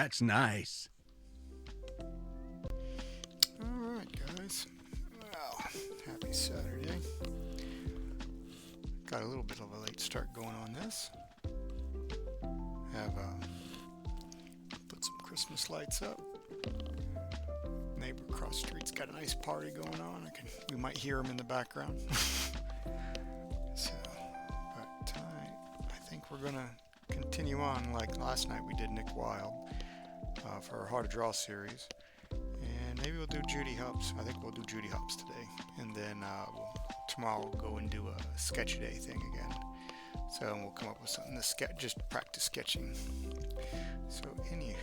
That's nice. Alright, guys. Well, happy Saturday. Got a little bit of a late start going on this. Have put some Christmas lights up. Neighbor across the street's got a nice party going on. We might hear him in the background. So, but tonight, I think we're gonna continue on like last night we did Nick Wilde for our How to Draw series. And maybe we'll do Judy Hopps. I think we'll do Judy Hopps today. And then tomorrow we'll go and do a sketch day thing again. So we'll come up with something to sketch, just practice sketching. So anywho,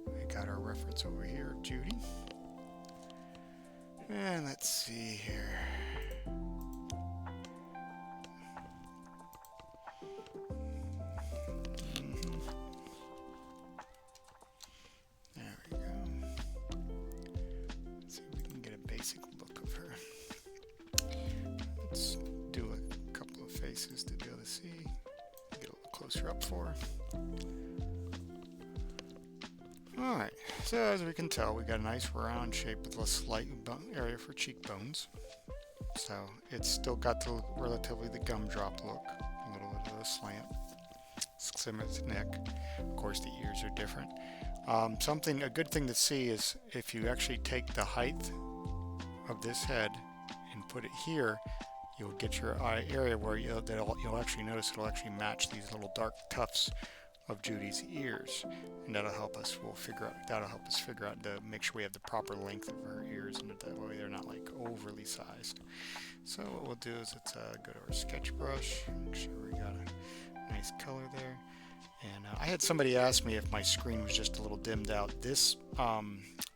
we got our reference over here, Judy. And let's see here. There we go. Let's see if we can get a basic look of her. Let's do a couple of faces to be able to see. Get a little closer up for her. Alright, so as we can tell, we got a nice round shape with a slight area for cheekbones. So it's still got the relatively the gumdrop look, a little bit of a slant, similar to the neck. Of course, the ears are different. A good thing to see is if you actually take the height of this head and put it here, you'll get your eye area where you'll actually notice it'll actually match these little dark tufts of Judy's ears, and that'll help us figure out to make sure we have the proper length of her ears, and that way they're not like overly sized. So what we'll do is let's go to our sketch brush, make sure we got a nice color there. And I had somebody ask me if my screen was just a little dimmed out. This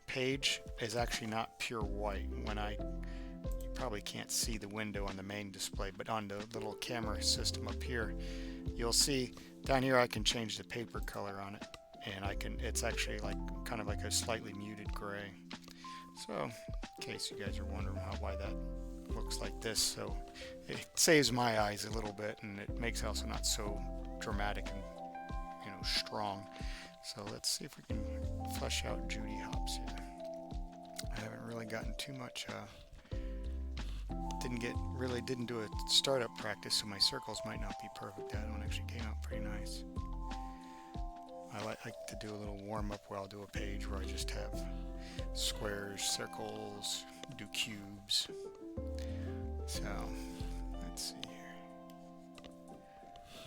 page is actually not pure white. You probably can't see the window on the main display, but on the little camera system up here, you'll see down here I can change the paper color on it, and it's actually kind of like a slightly muted gray. So in case you guys are wondering why that looks like this, so it saves my eyes a little bit, and it makes it also not so dramatic and strong. So let's see if we can flesh out Judy Hopps here. I haven't really gotten too much didn't do a startup practice, so my circles might not be perfect. That one actually came out pretty nice. I like to do a little warm-up where I'll do a page where I just have squares, circles, do cubes. So let's see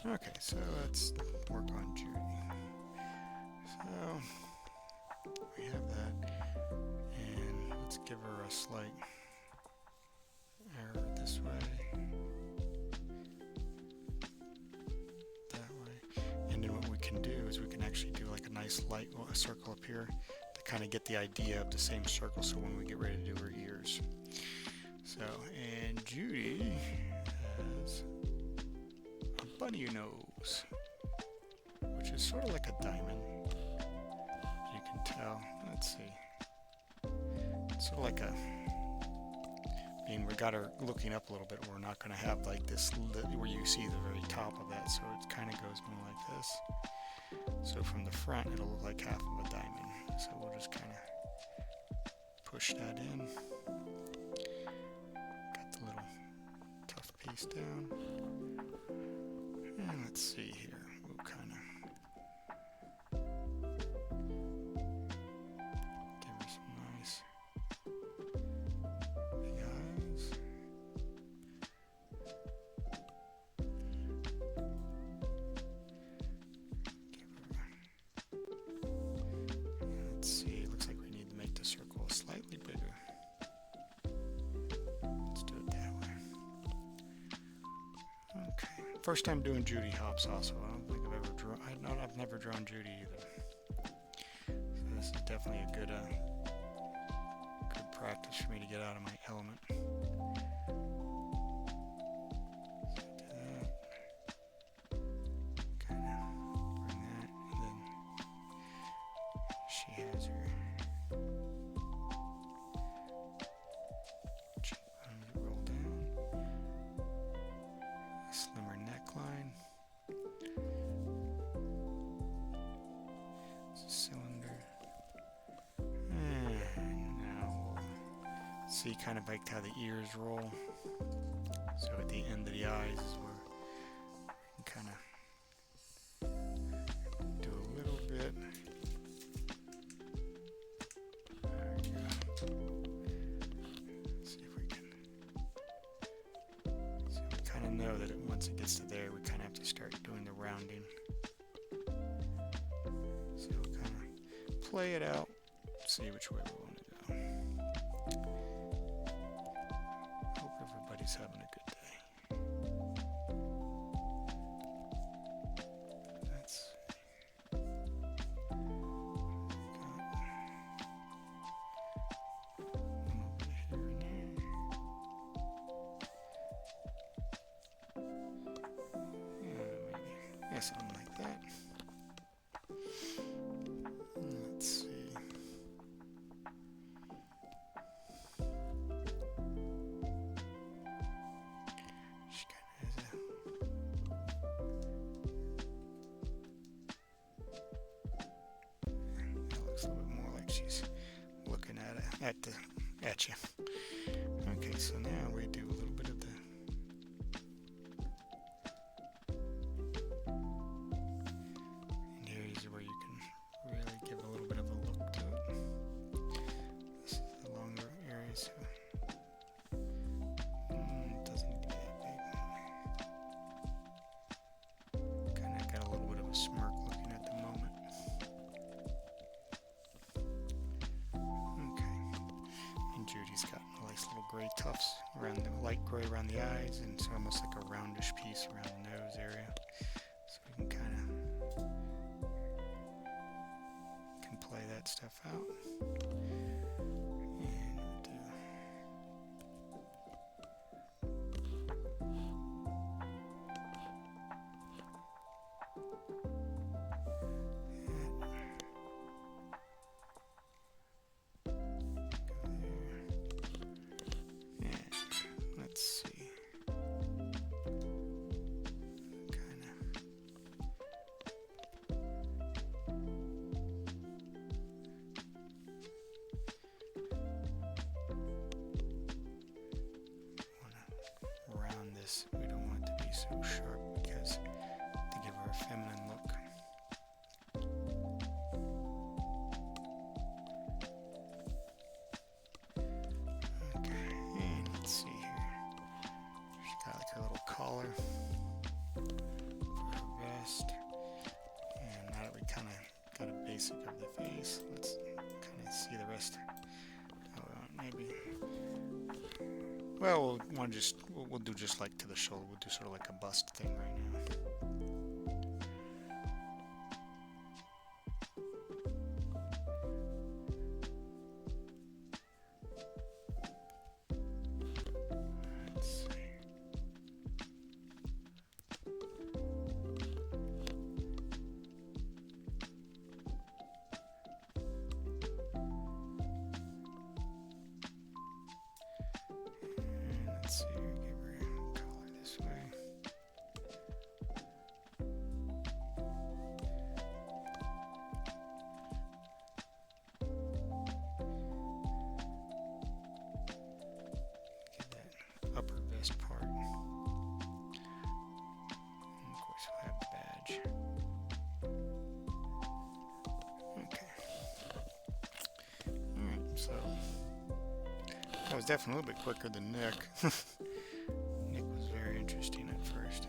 here. Okay, so let's work on Judy. So we have that, and let's give her a slight arrow this way, that way, and then what we can do is we can actually do like a nice light circle up here to kind of get the idea of the same circle, so when we get ready to do her ears. So, and Judy has a bunny nose, which is sort of like a diamond, as you can tell. Let's see, it's sort of like we got her looking up a little bit. We're not going to have like this where you see the very top of that, so it kind of goes more like this. So from the front, it'll look like half of a diamond. So we'll just kind of push that in. Got the little tough piece down. And let's see here. We'll kind of give her some nice big eyes. Let's see, it looks like we need to make the circle slightly bigger. Let's do it that way. Okay, first time doing Judy Hopps also. I don't think I've ever drawn, I've never drawn Judy either. So this is definitely a good practice for me to get out of my element. She has her cheekbones roll down, a slimmer neckline, See kind of like how the ears roll. So at the end of the eyes is where you kind of do a little bit. There we go. See if we can. So we kind of know that once it gets to there, we kind of have to start doing the rounding. So we'll kind of play it out, see which way we want to go. Hope everybody's having a good day. Let's see. One over here and there. Yeah, maybe. Yeah, something like that. Let's see. She kind of has a. That looks a little bit more like she's looking at you. Okay, so now we do a little bit of the. And here's where you can really give a little bit of a look to it. This is the longer area, so it doesn't need to be that big. Kind of got a little bit of a smirk looking at the moment. Okay, and Judy's got nice little gray tufts around the light gray around the eyes, and it's almost like a roundish piece around the nose area. So we can kind of play that stuff out. And we'll do that. And let's see. Kind of. Around this, we don't want it to be so sharp because to give her a feminine look. Okay, and let's see here. She's got like her little collar for her vest. And now that we kind of got a basic of the face, let's kind of see the rest. Oh, maybe. Well, we'll do just like to the shoulder. We'll do sort of like a bust thing right now. Let's see. Let's see, give her a collar this way. Get that upper vest part. And of course we'll have the badge. Okay. Alright, so that was definitely a little bit quicker than Nick. Nick was very interesting at first.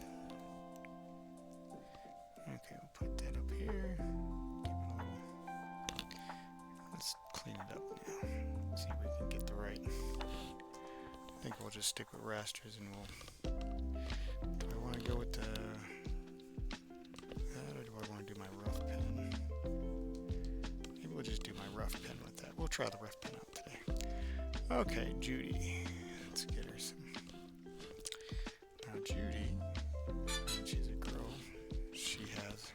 Okay, we'll put that up here. Give it a little. Let's clean it up now. See if we can get the right. I think we'll just stick with rasters and we'll. Do I want to go with the. That or do I want to do my rough pen? Maybe we'll just do my rough pen with that. We'll try the rough pen out today. Okay, Judy. Let's get her some. Now, Judy, she's a girl. She has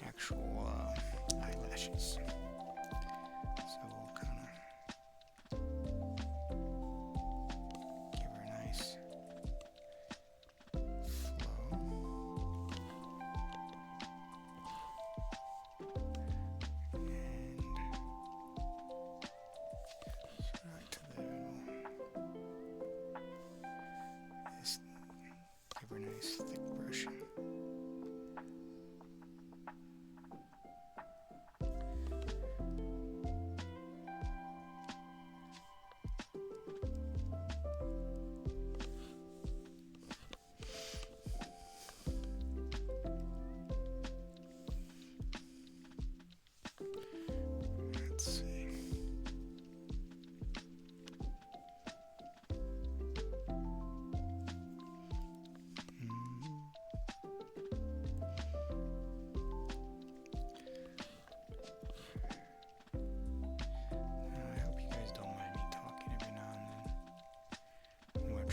actual eyelashes. So we'll kind of give her a nice flow. And right to there.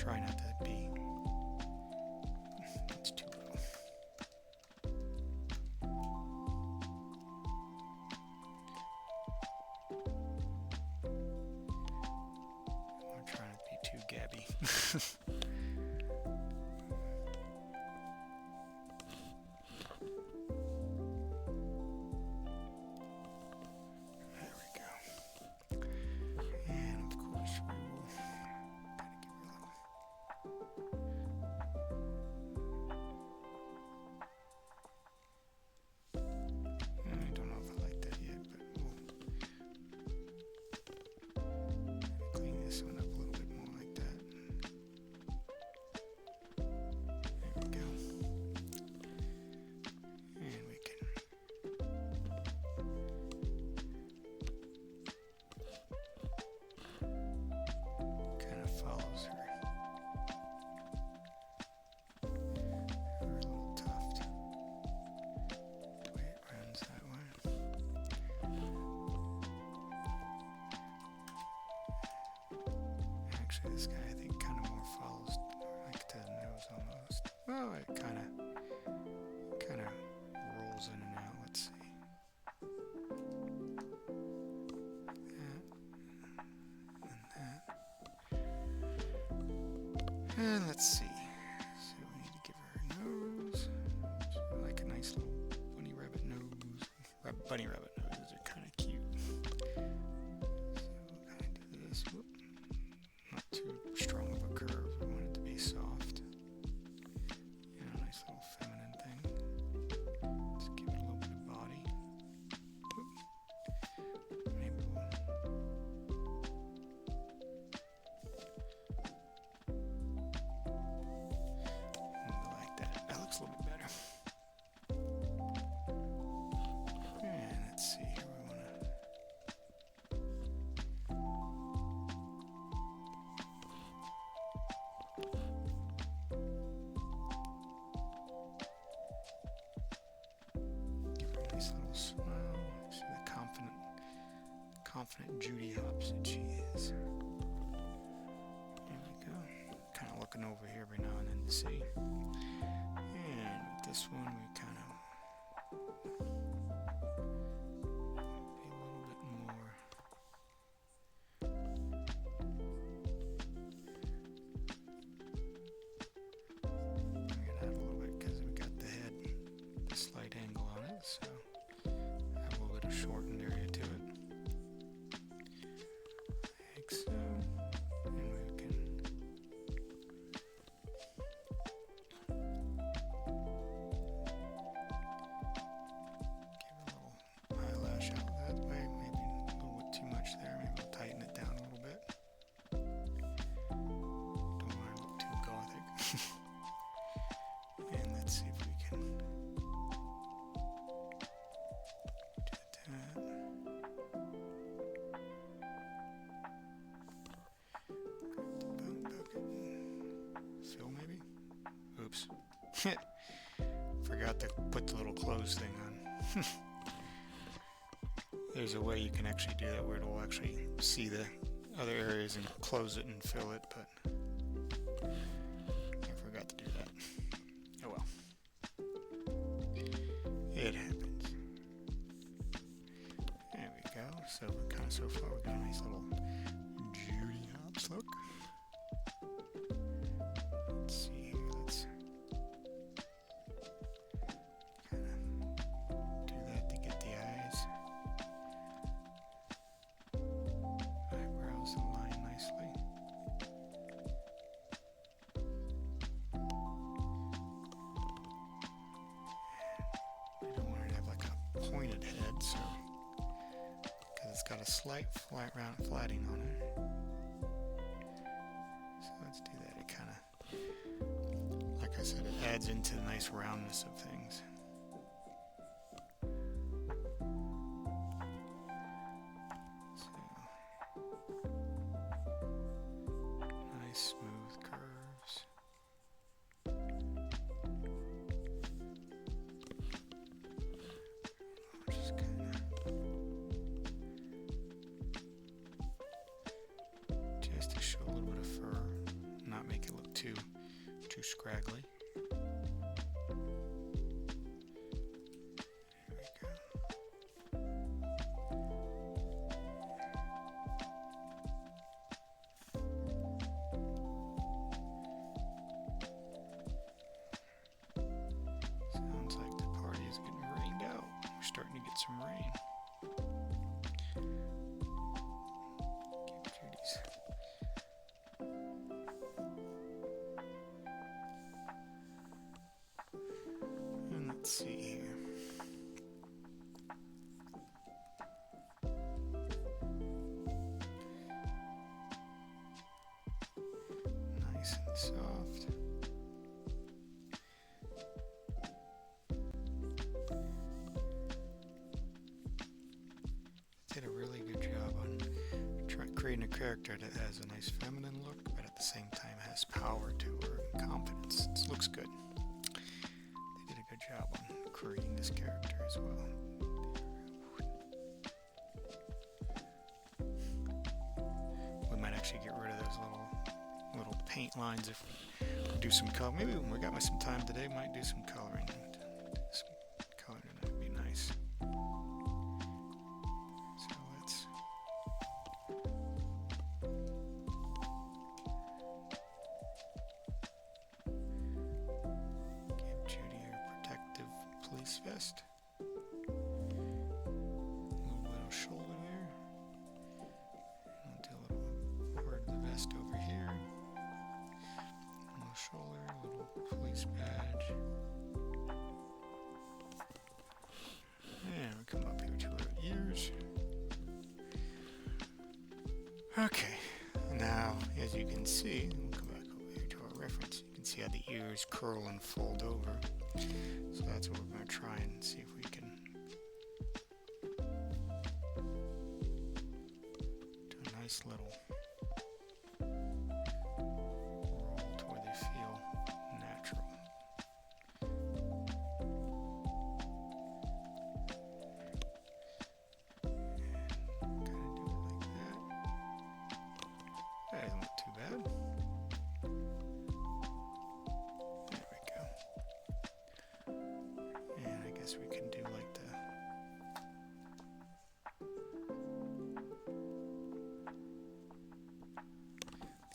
Try not to be. It's too low. I'm trying not to be too gabby. This guy, I think, kind of more follows like to the nose almost. Well, it kind of rolls in and out. Let's see. That and that. And let's see. So we need to give her a nose. So like a nice little bunny rabbit nose. Bunny rabbit noses are kind of cute. So we'll kind of do this. Whoop. Not too strong of a curve. We want it to be soft. You know, nice little feminine thing. Let's give it a little bit of body. Oop. Maybe we'll... like that. That looks a little bit better. And let's see here. We want to... nice little smile. See the confident Judy hops that she is. There we go. Kind of looking over here every now and then to see. And with this one, we kind of be a little bit more. Bring it out a little bit because we got the head, the slight angle on it, so have a little bit of shortened area to it. Like so. And we can give a little eyelash out that way, maybe a little bit too much there, maybe we'll tighten it down a little bit. Don't want to look too gothic. And let's see if we can do that. Fill maybe? Oops. Forgot to put the little close thing on. There's a way you can actually do that where it will actually see the other areas and close it and fill it, but I forgot to do that. Oh well. It happens. There we go. So kind of so far we got a nice little Judy hops look. Let's see here. Let's kind of do that to get the eyes. Eyebrows align nicely. We don't want it to have like a pointed head, so because it's got a slight flatting on it. So let's do that. It kind of, like I said, it adds into the nice roundness of things. So, nice smooth curves. Just kind of, just to show a little bit of fur, not make it look too scraggly. There we go. Sounds like the party is getting rained out. We're starting to get some rain. Give Judy's. And let's see here. Nice and soft. Did a really good job on creating a character that has a nice feminine look, but at the same time has power to her and confidence. It looks good. They did a good job on creating this character as well. We might actually get rid of those little paint lines if we do some color. Maybe when we got some time today, might do some coloring. Some coloring, that would be nice. So let's give Judy her protective police vest. A little bit of shoulder there. I'll do a little part of the vest over here. A little shoulder, a little police badge. And we come up here to her ears. Okay, now as you can see, we'll come back over here to our reference. You can see how the ears curl and fold over. So that's what we're going to try and see if we can do a nice little roll to where they feel natural. Kind of do it like that. That doesn't look too bad. There we go. And I guess we can do like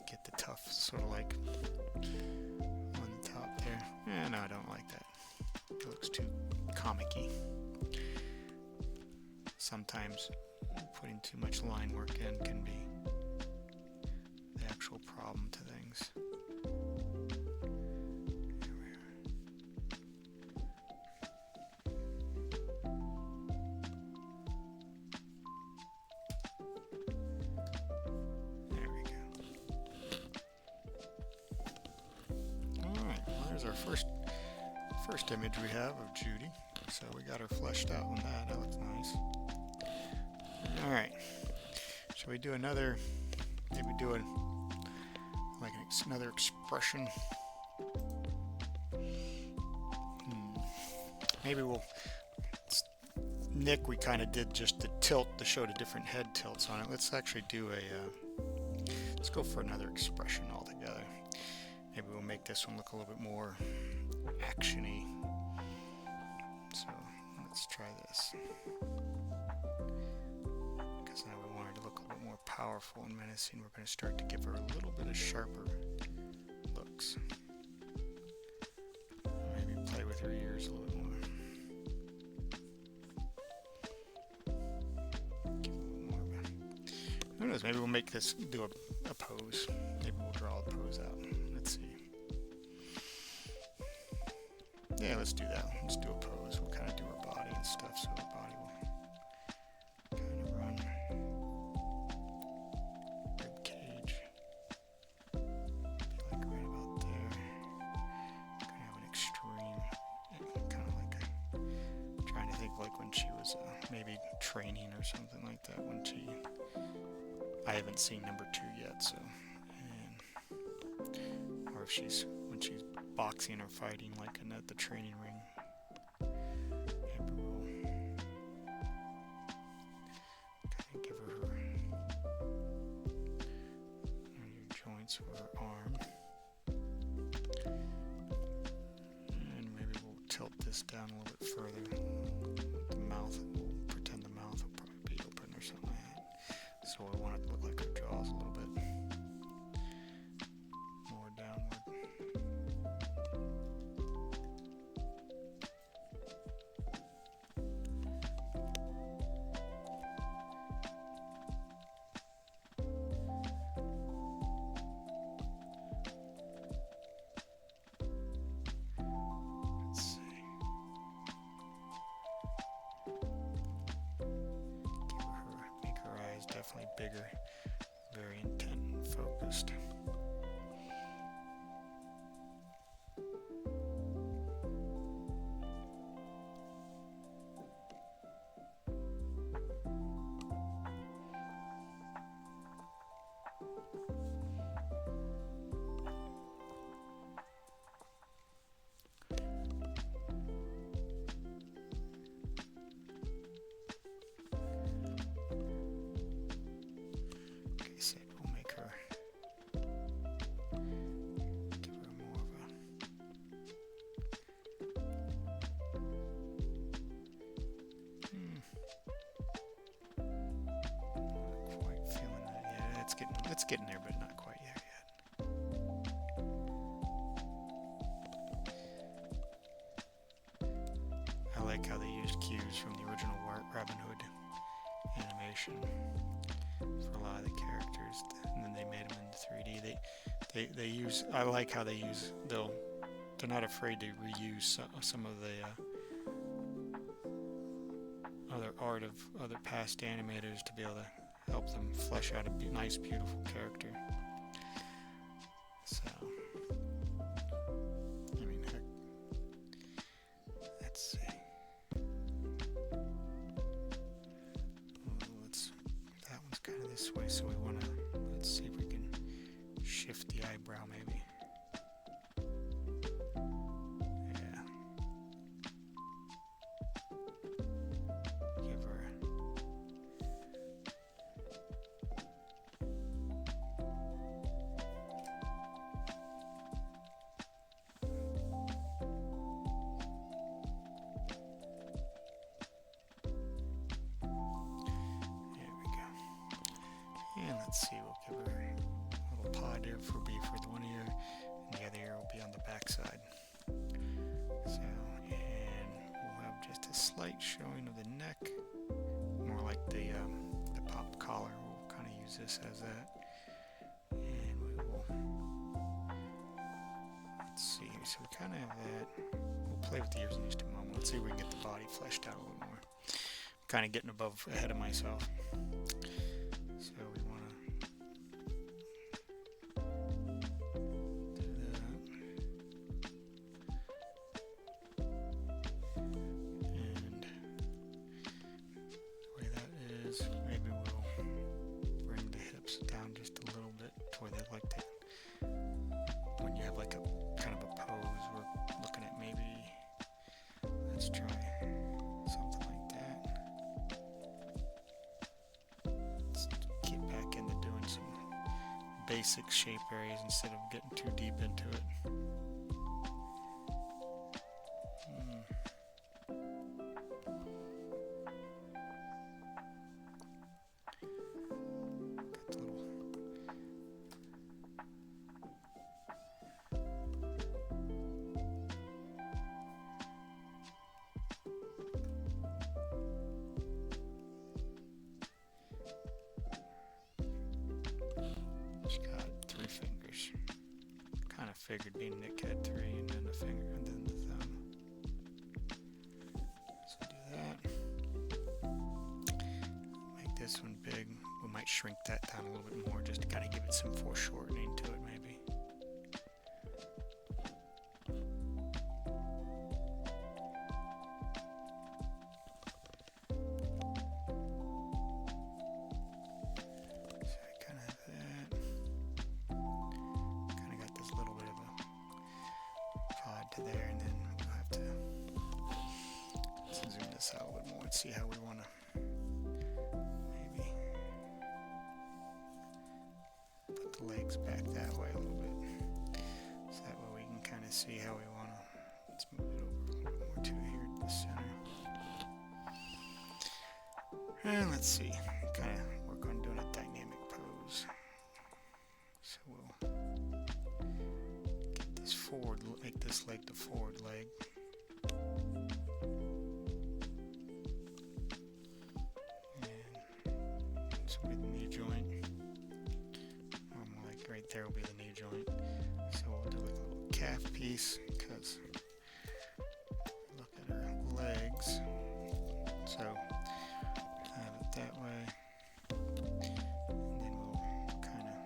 get the tough sort of like on the top there. No, I don't like that. It looks too comic-y. Sometimes putting too much line work in can be the actual problem to things. There we are. There we go. Alright, well there's our first image we have of Judy. So we got her fleshed out on that. That looks nice. Alright. Shall we do another, maybe do a like another expression? Maybe we'll Nick, we kind of did just the tilt to show the different head tilts on it. Let's actually do let's go for another expression altogether. Maybe we'll make this one look a little bit more action-y. So let's try this. Because now we want her to look a little bit more powerful and menacing. We're going to start to give her a little bit of sharper looks. Maybe play with her ears a little bit more. Give a little more of a... Who knows, maybe we'll make this do a pose. Maybe we'll draw a pose out. Let's see. Yeah, let's do that. Let's do a pose. We'll kind of do her body and stuff, so her body will kind of run. Rib cage. Be like right about there. Kind of have an extreme, kind of like trying to think like when she was maybe training or something like that. When I haven't seen number 2 yet, so, or if when she's boxing or fighting like at the training ring. Maybe we'll kind of give her your joints for her arm. tilt this down a little bit further. The mouth, we'll pretend the mouth will probably be open or something like that. So we want it to look like our jaws a little bit more downward. Definitely bigger, very intent and focused. It's getting there, but not quite there yet. I like how they used cues from the original Robin Hood animation for a lot of the characters, and then they made them into 3D. They use. I like how they use. They're not afraid to reuse some of the other art of other past animators to be able to help them flesh out a nice, beautiful character. So, I mean, heck, let's see. That one's kind of this way, so we want to, let's see if we can shift the eyebrow maybe. Yeah. Give her let's see, we'll give her a little pod here for the one ear, and the other ear will be on the back side. So, and we'll have just a slight showing of the neck, more like the pop collar. We'll kind of use this as that. And we will, let's see here, so we kind of have that. We'll play with the ears in just a moment. Let's see if we can get the body fleshed out a little more. I'm kind of getting ahead of myself. So we want to do that. And the way that is, maybe we'll bring the hips down just a little bit to where they like that. When you have like a kind of a pose, we're looking at maybe, let's try something like that. Let's get back into doing some basic shape areas instead of getting too deep into it. Got the little she's got 3 fingers. Kind of figured being Nick had 3 and then the finger and then the thumb. So do that. Make this one big. We might shrink that down a little bit more just to kind of give it some foreshortening to it maybe. There, and then we'll have to zoom this out a little more and see how we want to maybe put the legs back that way a little bit, so that way we can kind of see how we want to. Let's move it over a little bit more And let's see, kind of work on doing a dynamic pose. So we'll get this forward, make this leg the forward leg. There will be the knee joint. So we'll do like a little calf piece because look at her legs. So have it that way. And then we'll kind of,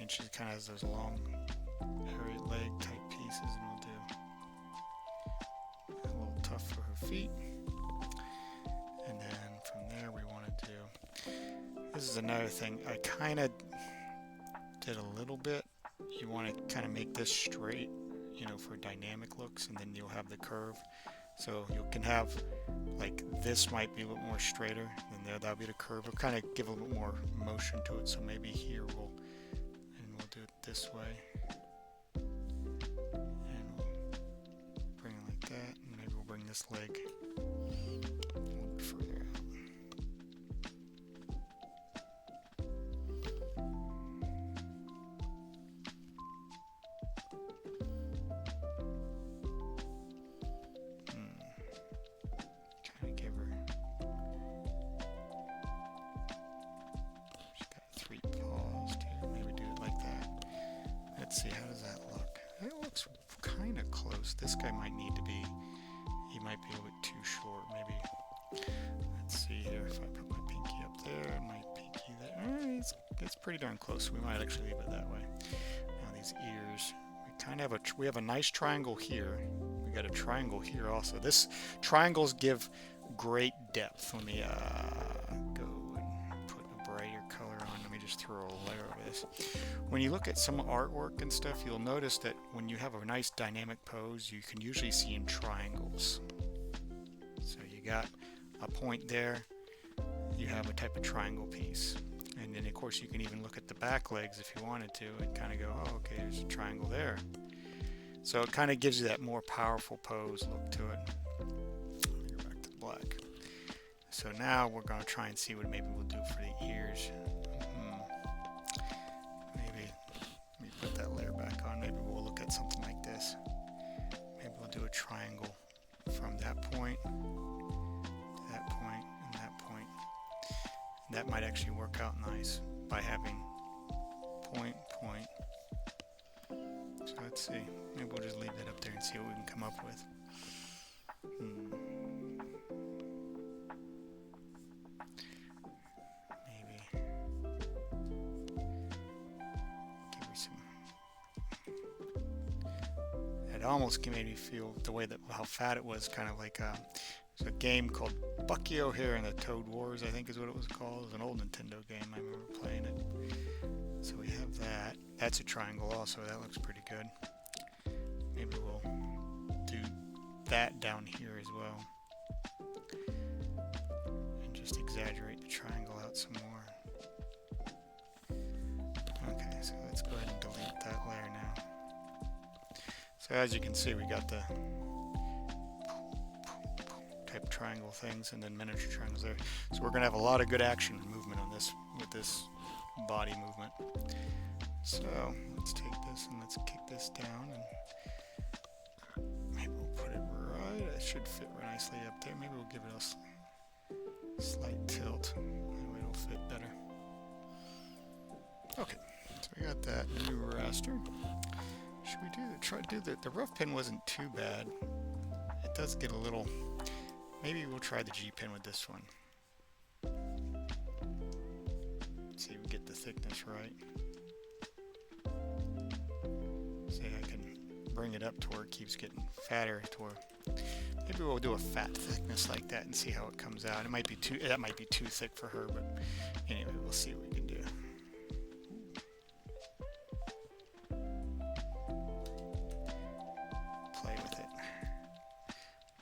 and she kind of has those long hairy leg type pieces, and we'll do a little tuff for her feet. And then from there we want to do, this is another thing, I kind of did a little bit. You want to kind of make this straight, you know, for dynamic looks, and then you'll have the curve. So you can have like this might be a little more straighter, and there that'll be the curve. We'll kind of give a little more motion to it. So maybe here we'll do it this way, and we'll bring it like that, and maybe we'll bring this leg a little bit further out. Let's see, how does that look? It looks kind of close. This guy might need to be, he might be a little bit too short, maybe. Let's see here, if I put my pinky up there and my pinky there. It's pretty darn close. We might actually leave it that way. Now these ears, we kind of have we have a nice triangle here. We got a triangle here also. This triangles give great depth. Let me go and put a brighter color on. Let me just throw a layer over this. When you look at some artwork and stuff, you'll notice that when you have a nice dynamic pose, you can usually see in triangles. So you got a point there, you have a type of triangle piece. And then of course you can even look at the back legs if you wanted to and kind of go, oh, okay, there's a triangle there. So it kind of gives you that more powerful pose look to it. Let me go back to the black. So now we're going to try and see what maybe we'll do for the ears. Put that layer back on. Maybe we'll look at something like this. Maybe we'll do a triangle from that point to that point and that point. And that might actually work out nice by having point, point. So let's see. Maybe we'll just leave that up there and see what we can come up with. It almost made me feel the way that how fat it was, kind of like there's a game called Bucky O'Hare and the Toad Wars, I think is what it was called. It was an old Nintendo game. I remember playing it. So we have that. That's a triangle also. That looks pretty good. Maybe we'll do that down here as well. And just exaggerate the triangle out some more. Okay, so let's go ahead and delete that layer now. So as you can see, we got the type triangle things and then miniature triangles there. So we're going to have a lot of good action and movement on this with this body movement. So let's take this and let's kick this down, and maybe we'll put it right. It should fit nicely up there. Maybe we'll give it a slight tilt. Anyway, it'll fit better. Okay, so we got that new raster. Should we try to do the rough pin wasn't too bad. It does get a little, maybe we'll try the G pin with this one. See if we get the thickness right. See, I can bring it up to where it keeps getting fatter to where, maybe we'll do a fat thickness like that and see how it comes out. It might be that might be too thick for her, but anyway, we'll see what we can do.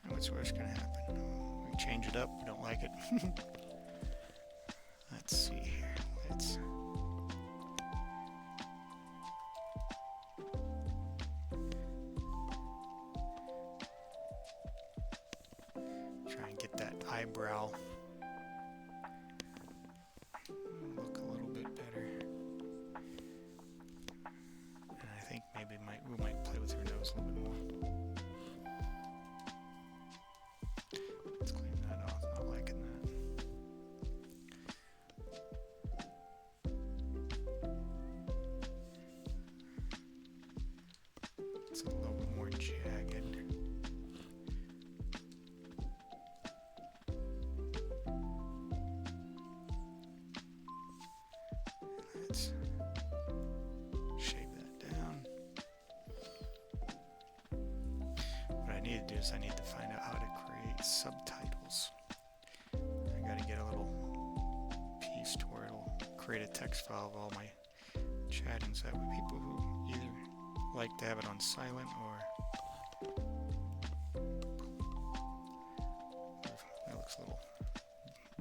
What's worse going to happen? We change it up. We don't like it. Let's see here. Let's try and get that eyebrow is I need to find out how to create subtitles. I gotta get a little piece to where it'll create a text file of all my chatting, so that way people who either like to have it on silent or that looks a little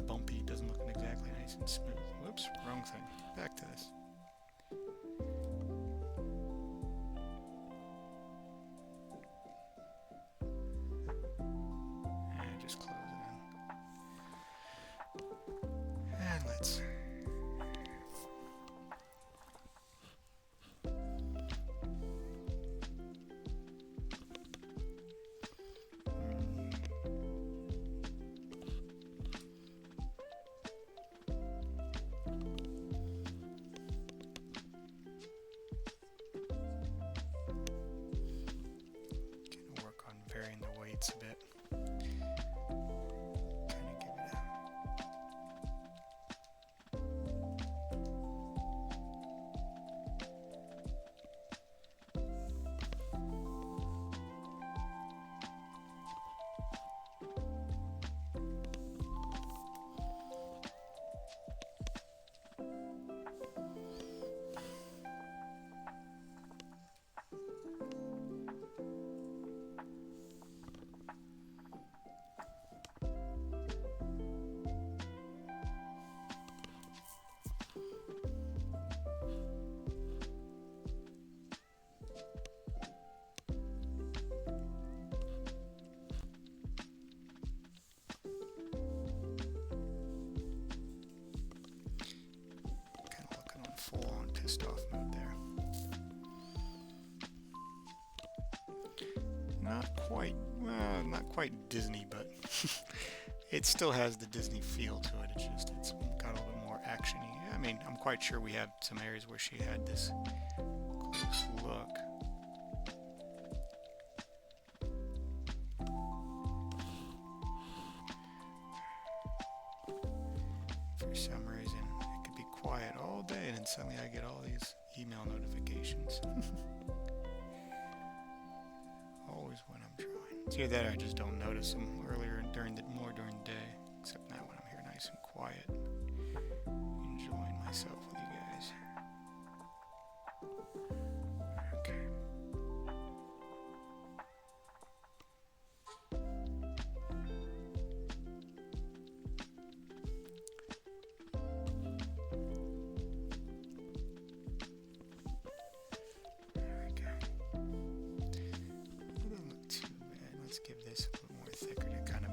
bumpy, doesn't look exactly nice and smooth. Whoops, wrong thing. Back to this. And just close it in. And let's varying the weights a bit. Kind of give it full-on pissed off mode there. Not quite Disney, but it still has the Disney feel to it. It's got a little bit more action-y. I mean, I'm quite sure we have some areas where she had this close look. For some reason, it could be quiet all day, and then suddenly I get all these email notifications. Always when I'm trying. It's either that or I just don't notice them more during the day. Except now when I'm here nice and quiet, enjoying myself with you guys. Okay. Give this a little more thicker to kind of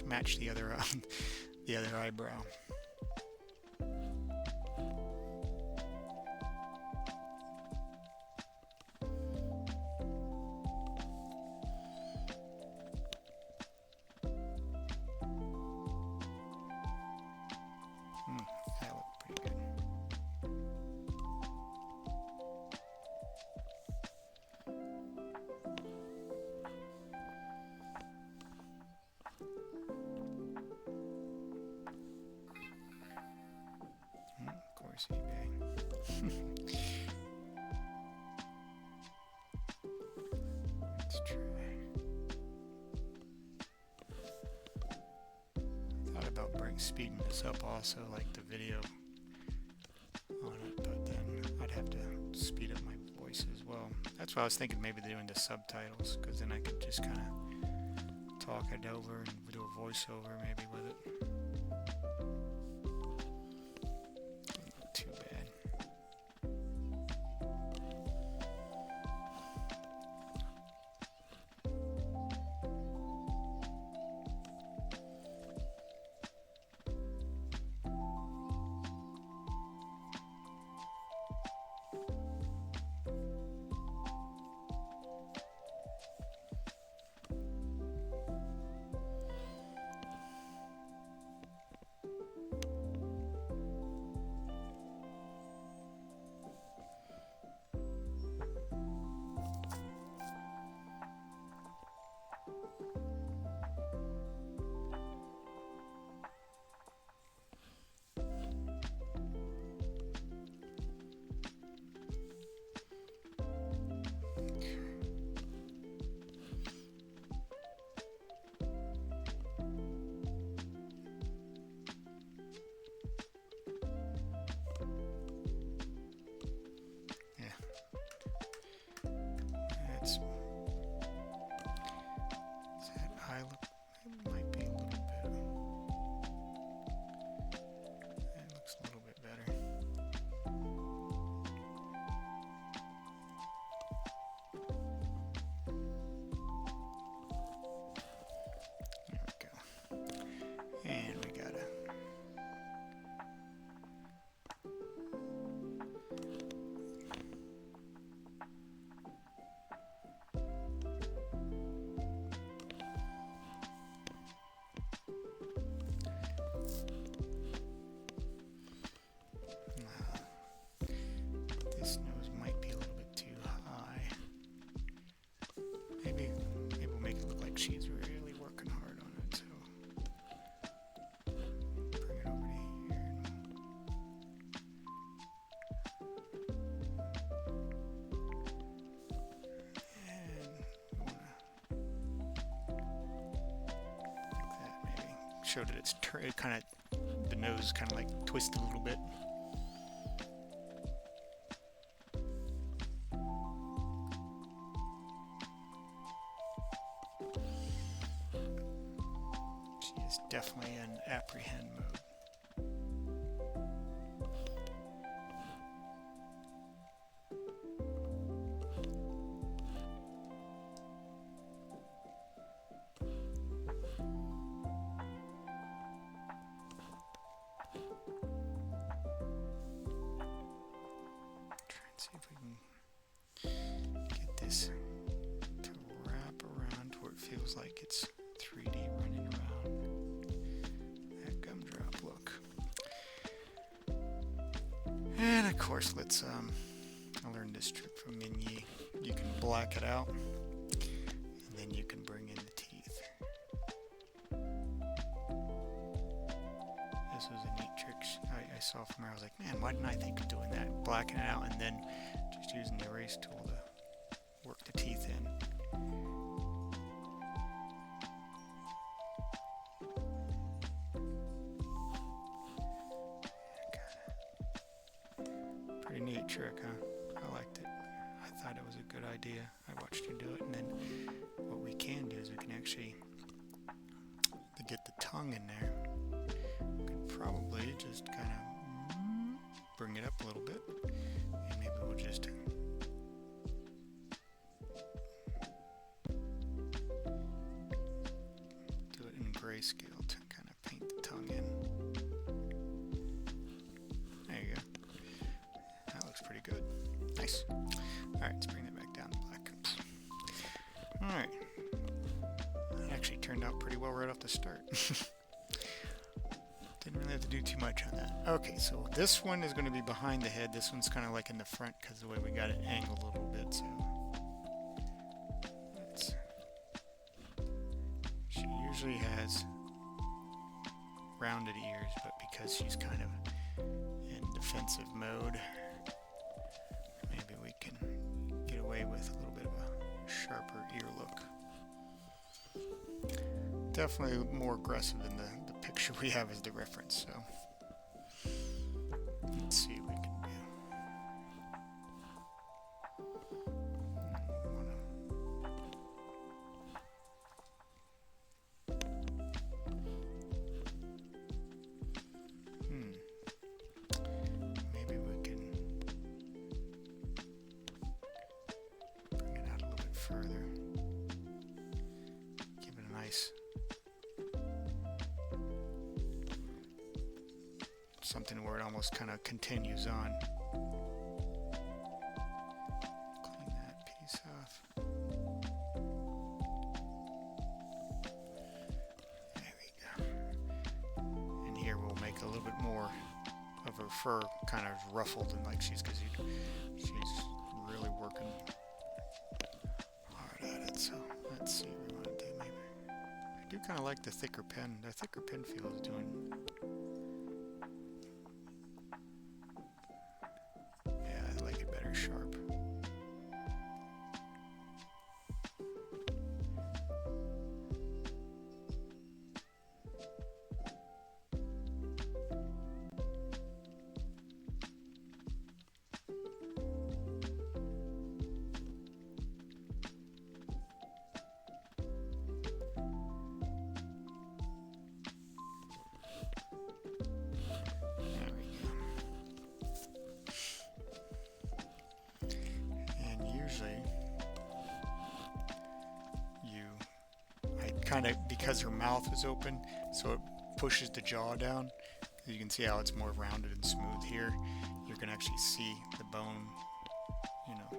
match the other eyebrow. That looked pretty good. eBay. Let's try. Thought about speeding this up also, like the video on it, but then I'd have to speed up my voice as well. That's why I was thinking maybe doing the subtitles, because then I could just kind of talk it over and do a voiceover maybe with it. Not too bad. show that it's kind of, the nose is kind of like twisted a little bit. She is definitely in apprehend mode. See if we can get this to wrap around to where it feels like it's 3D running around that gumdrop look. And of course, let's I learned this trick from Minyi. You can black it out, and then you can bring in the teeth. This was a neat trick I saw from her. I was like, man, why didn't I think of doing that? Blacking it out and then just using the erase tool to work the teeth in. Pretty neat trick, huh? I liked it. I thought it was a good idea. I watched her do it, and then what we can do is we can actually, to get the tongue in there, we could probably just kind of bring it up a little bit, and maybe we'll just do it in grayscale to kind of paint the tongue in. There you go. That looks pretty good. Nice. Alright, let's bring that back down to black. Alright. That actually turned out pretty well right off the start. Didn't really have to do too much on that. Okay, so this one is going to be behind the head. This one's kind of like in the front because the way we got it angled a little bit. So she usually has rounded ears, but because she's kind of in defensive mode, maybe we can get away with a little bit of a sharper ear look. Definitely more aggressive than the picture we have as the reference, so let's see what we can do. Maybe we can bring it out a little bit further. Give it a nice something where it almost kind of continues on. Clean that piece off. There we go. And here we'll make a little bit more of her fur kind of ruffled and like she's really working hard at it. So let's see what we want to do. Maybe I do kind of like the thicker pen. The thicker pen feel is doing. Sharp. Kind of because her mouth is open, so it pushes the jaw down. You can see how it's more rounded and smooth here. You can actually see the bone, you know,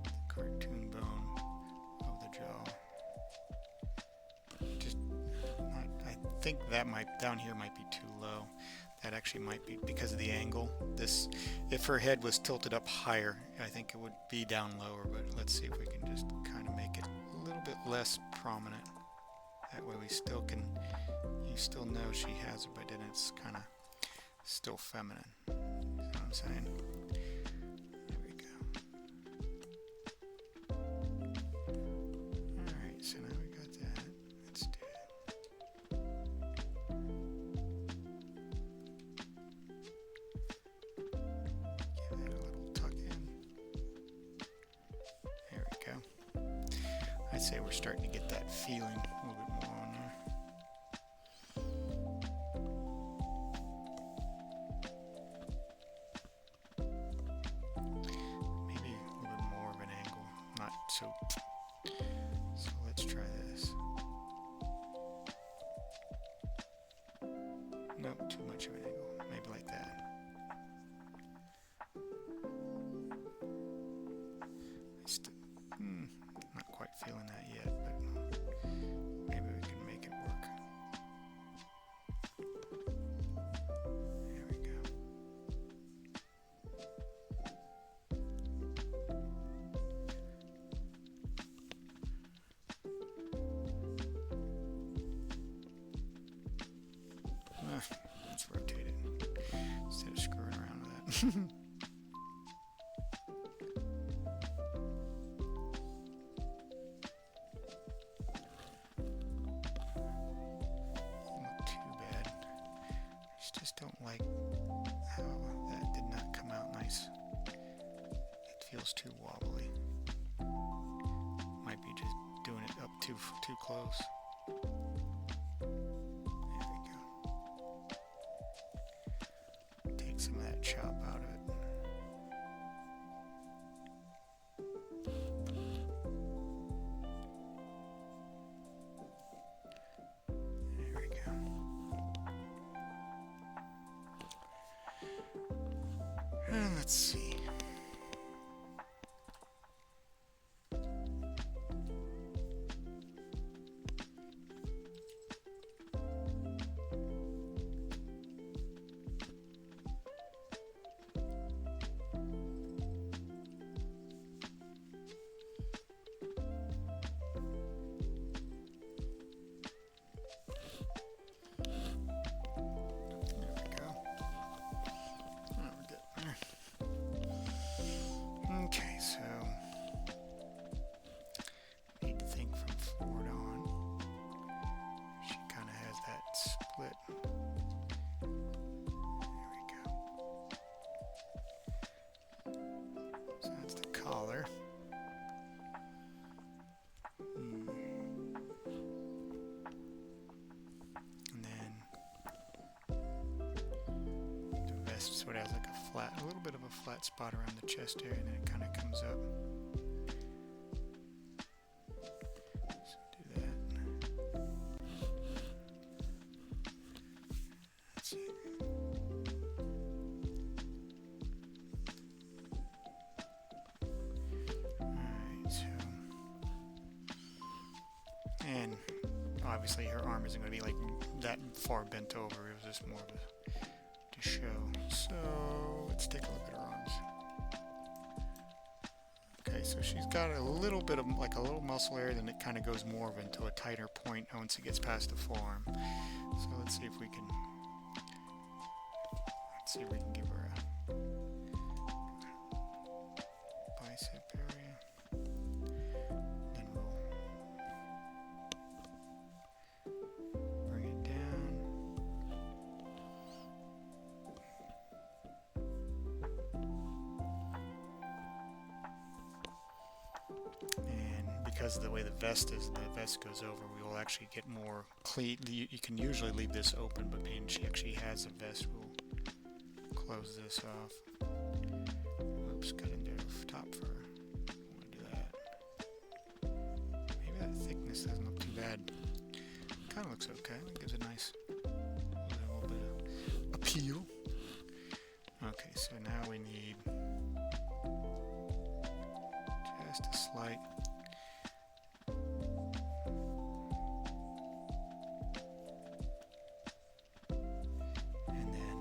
the cartoon bone of the jaw. Just, I think that down here might be too low. That actually might be because of the angle. This, if her head was tilted up higher, I think it would be down lower. But let's see if we can just kind of make it a little bit less prominent. That way we still can, you still know she has it, but then it's kind of still feminine. You know what I'm saying? There we go. Alright, so now we got that. Let's do it. I'd say we're starting to get that feeling a little bit more on there. Maybe a little bit more of an angle, not so. So let's try this. Nope, too much of an angle. Maybe like that. Not quite feeling that yet, but maybe we can make it work. There we go. Let's rotate it instead of screwing around with that. Don't like how that did not come out nice. It feels too wobbly. Might be just doing it up too close. There we go. Take some of that chop out of it. And let's see. Okay, so need to think from forward on. She kind of has that split. There we go. So that's the collar. And then the vest sort of has like a little bit of a flat spot around the chest area, and then it kind of comes up. So do that. That's it. Alright, so. And obviously her arm isn't going to be like that far bent over, it was just more of a to show. So let's take a look at her arms. Okay, so she's got a little bit of like a little muscle area, then it kind of goes more into a tighter point once it gets past the forearm. So let's see if we can give her a bicep area. Then we'll bring it down. And because of the way the vest goes over, we will actually get more clean. You can usually leave this open, but being she actually has a vest, we'll close this off. Oops, cut into the top for her. I want to do that. Maybe that thickness doesn't look too bad. Kind of looks okay. It gives a nice little bit of appeal. Okay, so now we need just a slight. And then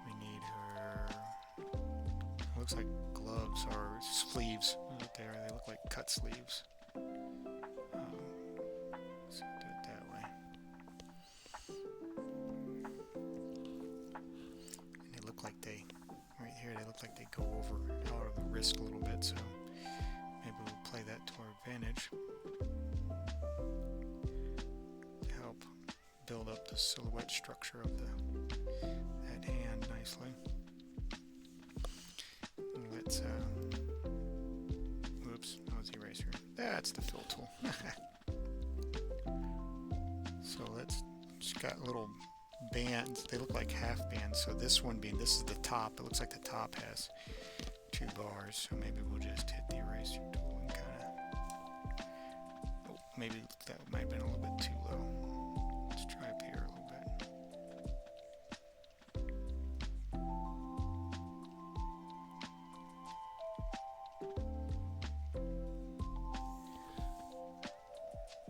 we need her, looks like gloves or sleeves right there. They look like cut sleeves. So do it that way. And they look like they, right here, they look like they go over out of the wrist a little bit, so maybe we'll play that to our advantage. Help build up the silhouette structure of that hand nicely. And let's, oops, that was the eraser. That's the fill tool. So it's got little bands. They look like half bands. So this is the top. It looks like the top has 2 bars. So maybe we'll just hit the eraser tool and kind of. Oh, maybe that might have been a little bit too low. Let's try up here a little bit.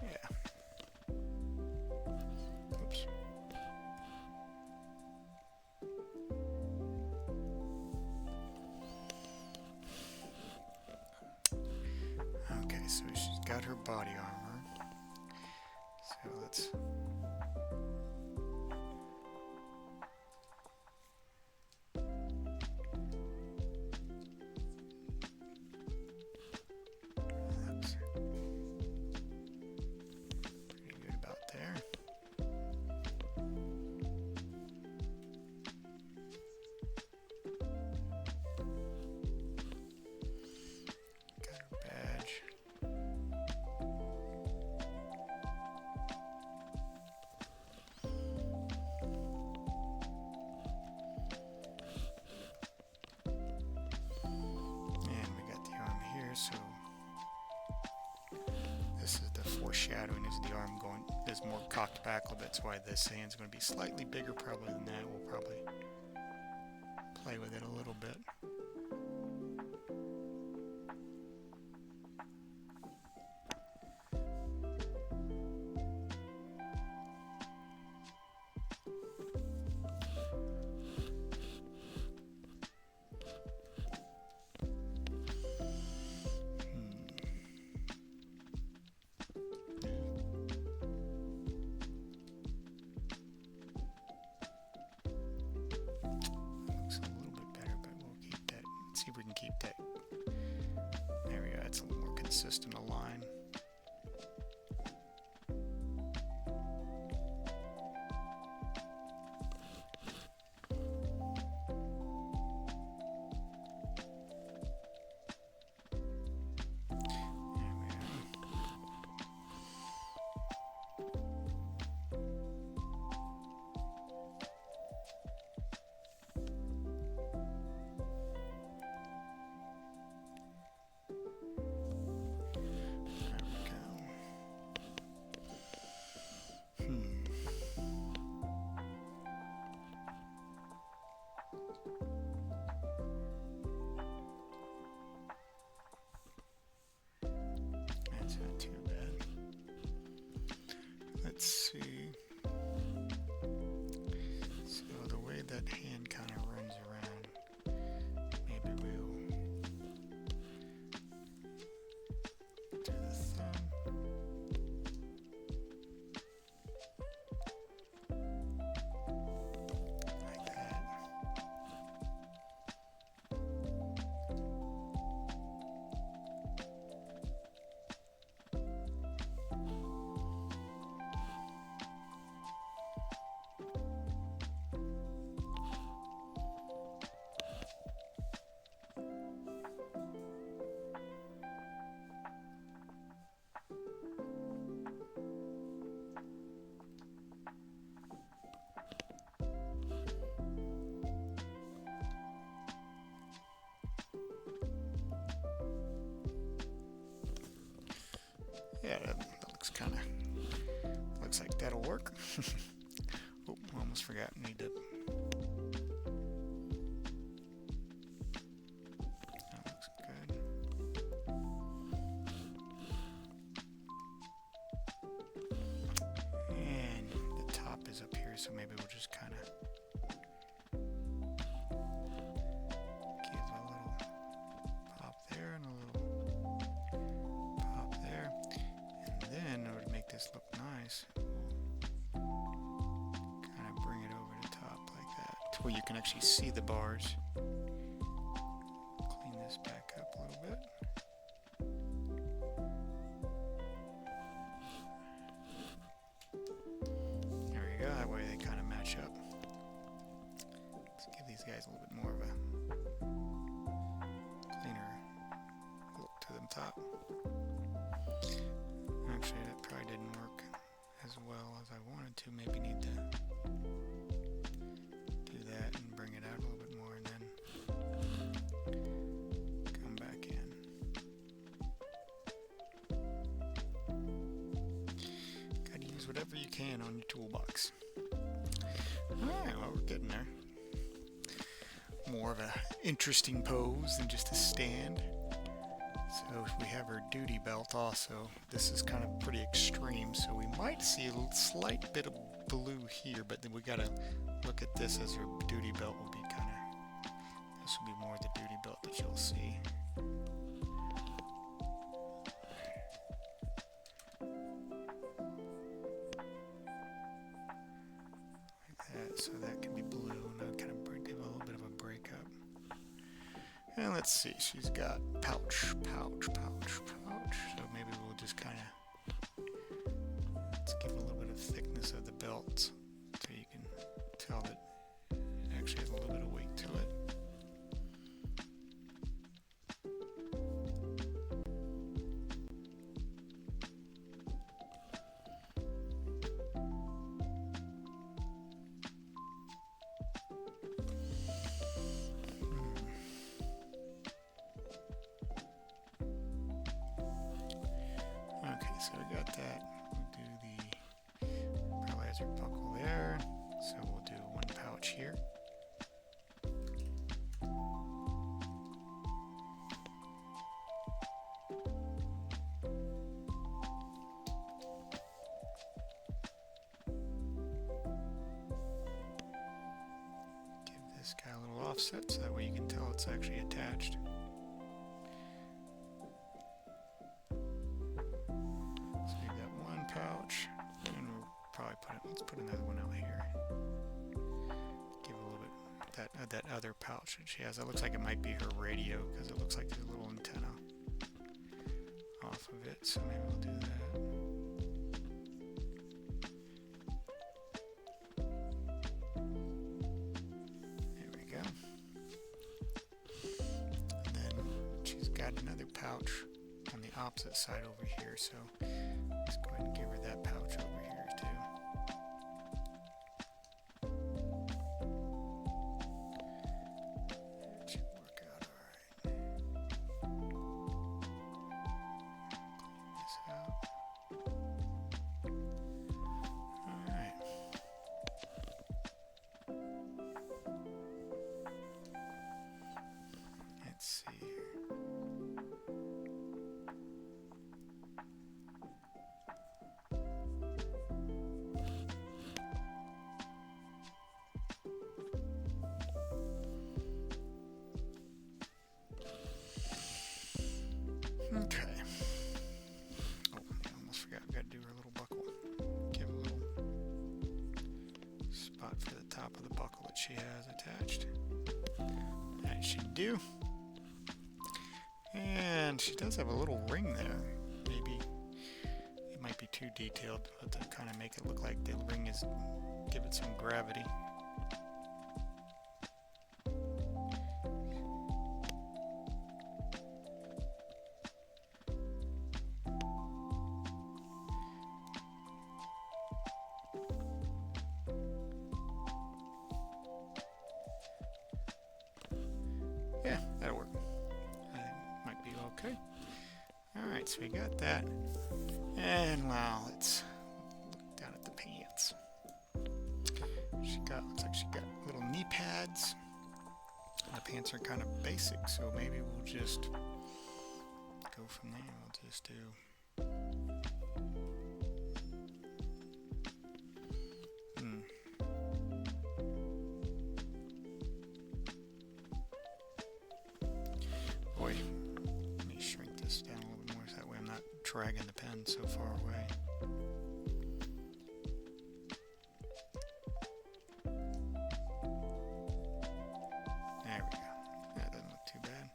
Yeah. Oops. Okay, so she's got her body armor. So let's. That's pretty good about there. Got her badge. So this is the foreshadowing, is the arm going is more cocked back a little bit. That's why this hand's going to be slightly bigger probably than that. We'll probably play with it a little bit. See if we can keep that. There we go. It's a little more consistent align. That's not too bad. Let's see. So the way that hand kind of runs around, maybe we'll do the thumb. Like that. Yeah, that looks like that'll work. Oh, almost forgot. Need to. That looks good. And the top is up here, so maybe we'll just kind of give a little pop there and a little pop there. And then, in order to make this look nice, kind of bring it over the top like that, to where you can actually see the bars. Clean this back up a little bit. There we go, that way they kind of match up. Let's give these guys a little bit more of a cleaner look to the top. well as I wanted to. Maybe need to do that and bring it out a little bit more and then come back in. Gotta use whatever you can on your toolbox. Alright, well, we're getting there. More of an interesting pose than just a stand. So we have our duty belt also. This is kind of pretty extreme, so we might see a slight bit of blue here, but then we gotta look at this as your duty belt will be kind of, this will be more the duty belt that you'll see. Like that, so that can be blue, and I'll kind of give a little bit of a breakup. And let's see, she's got pouch. So maybe we'll just kind of, let's give a little bit of thickness of the belt so you can tell that it actually has a little bit of weight to it. So we got that. We'll do the paralyzer buckle there. So we'll do one pouch here. Give this guy a little offset so that way you can tell it's actually attached. Pouch, and we'll probably let's put another one out here. Give a little bit that other pouch that she has. That looks like it might be her radio because it looks like there's a little antenna off of it. So maybe we'll do that. There we go. And then she's got another pouch on the opposite side over here. So let's go ahead and give her that pouch over here too. That should work out alright. Clean this out. Alright. Let's see here. Okay. Oh, I almost forgot. We've got to do her little buckle. Give a little spot for the top of the buckle that she has attached. That should do. And she does have a little ring there. Maybe it might be too detailed, but to kind of make it look like the ring is, give it some gravity. Yeah, that'll work. I think it might be okay. Alright, so we got that. And now let's look down at the pants. Looks like she got little knee pads. The pants are kind of basic, so maybe we'll just go from there. We'll just do boy, let me shrink this down a little bit more so that way I'm not dragging the pen so far away. There we go. That doesn't look too bad.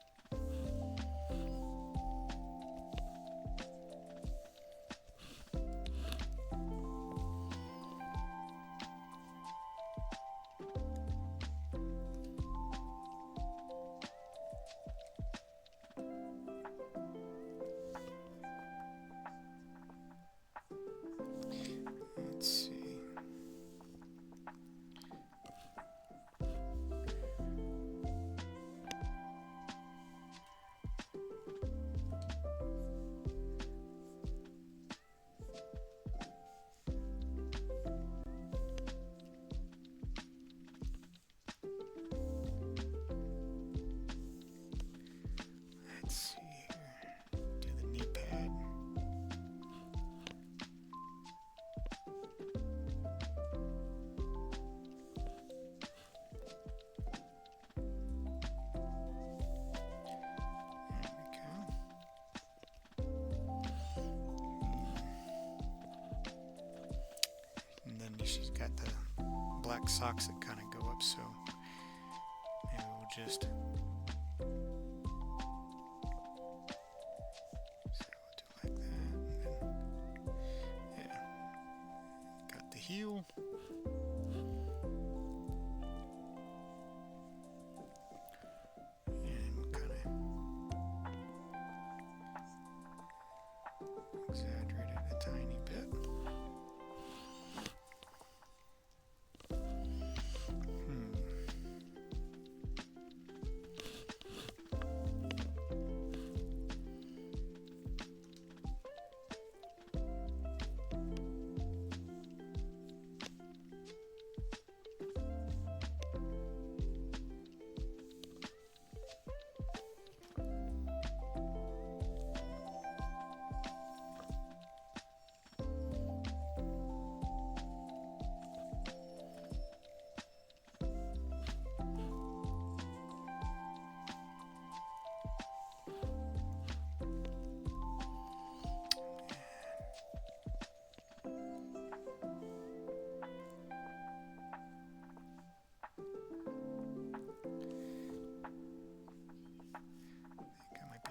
let's see here. Do the knee pad. She's got the black socks that kind of go up, so maybe we'll just do like that. And then, yeah, got the heel. And we'll kind of exaggerate it a tiny bit.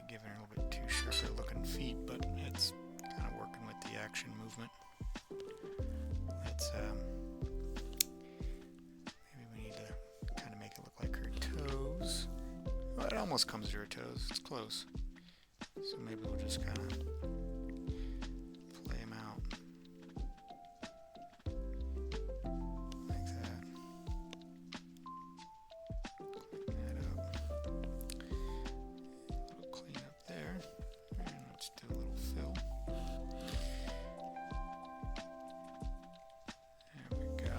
Giving her a little bit too sharper looking feet, but it's kind of working with the action movement. Let's maybe we need to kind of make it look like her toes. Well, it almost comes to her toes. It's close. So maybe we'll just kind of play them out like that. Clean that up. Clean up there, and let's do a little fill. There we go.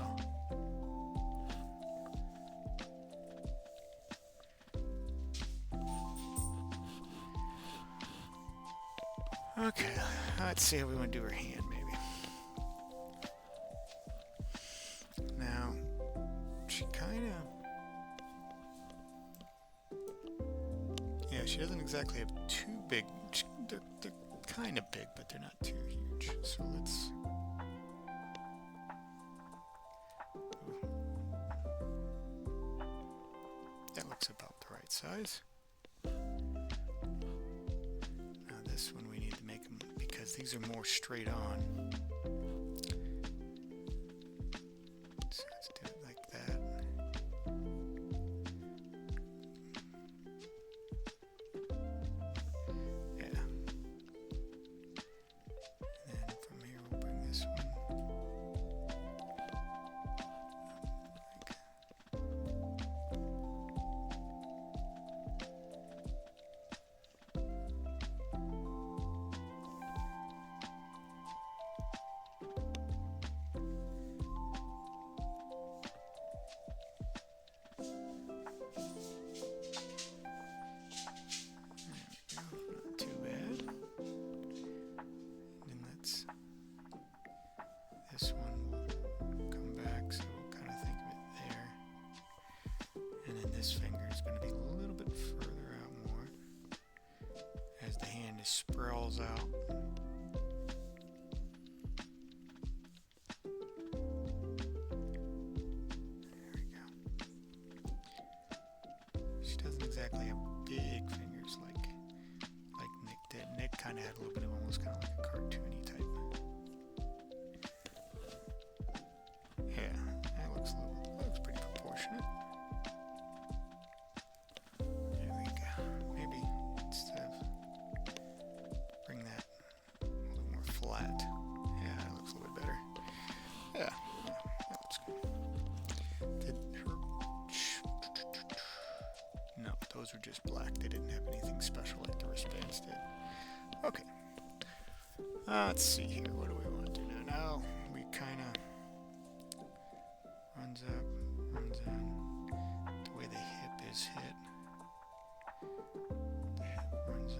Okay, let's see how we want to do her hand, maybe. Now, she kind of... Yeah, she doesn't exactly have too big. They're kind of big, but they're not too huge. So let's... That looks about the right size. Now this one we need to make them, because these are more straight on. So let's do it like that. This one will come back, so we'll kind of think of it there. And then this finger is going to be a little bit further out more as the hand is sprawls out. There we go. She doesn't exactly have big fingers like Nick did. Nick kind of had a little bit of almost kind of like a cartoony type. Looks pretty proportionate. There we go. Maybe instead of bring that a little more flat. Yeah, that looks a little bit better. Yeah, that looks good. Did her... No, those were just black. They didn't have anything special like the wristbands did. Okay. Let's see here. What do we want to do now? Now we kind of... runs up, runs in, the way the hip is hit. The hip runs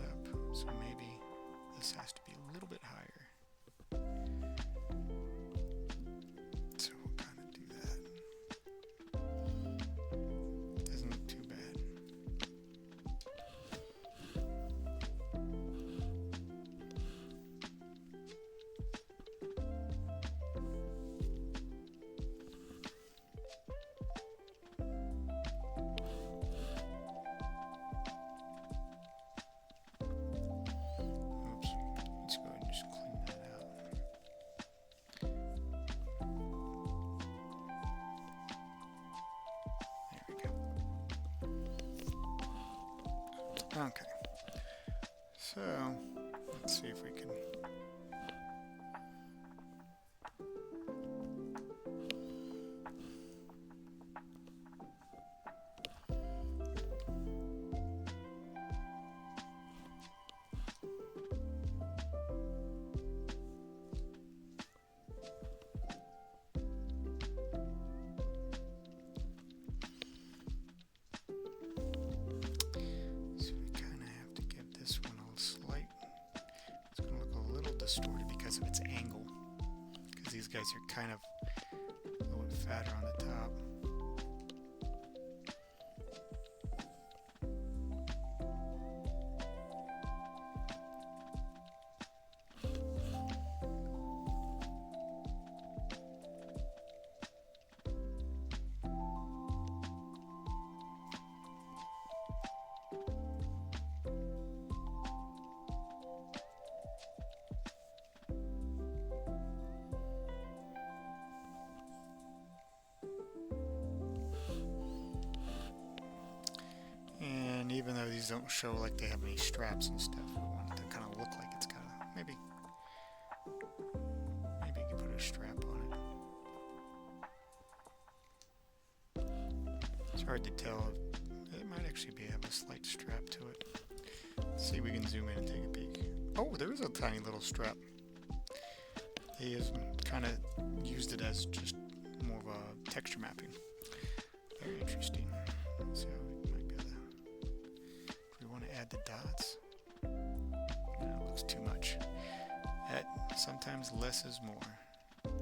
So, let's see if we can... distorted because of its angle, because these guys are kind of a little bit fatter on the top. Even though these don't show like they have any straps and stuff, we want it to kind of look like it's got a, maybe you can put a strap on it. It's hard to tell. It might actually have a slight strap to it. Let's see if we can zoom in and take a peek. Oh, there is a tiny little strap. He has kind of used it as just more of a texture mapping. Very interesting. So the dots. No, it looks too much. Sometimes less is more. There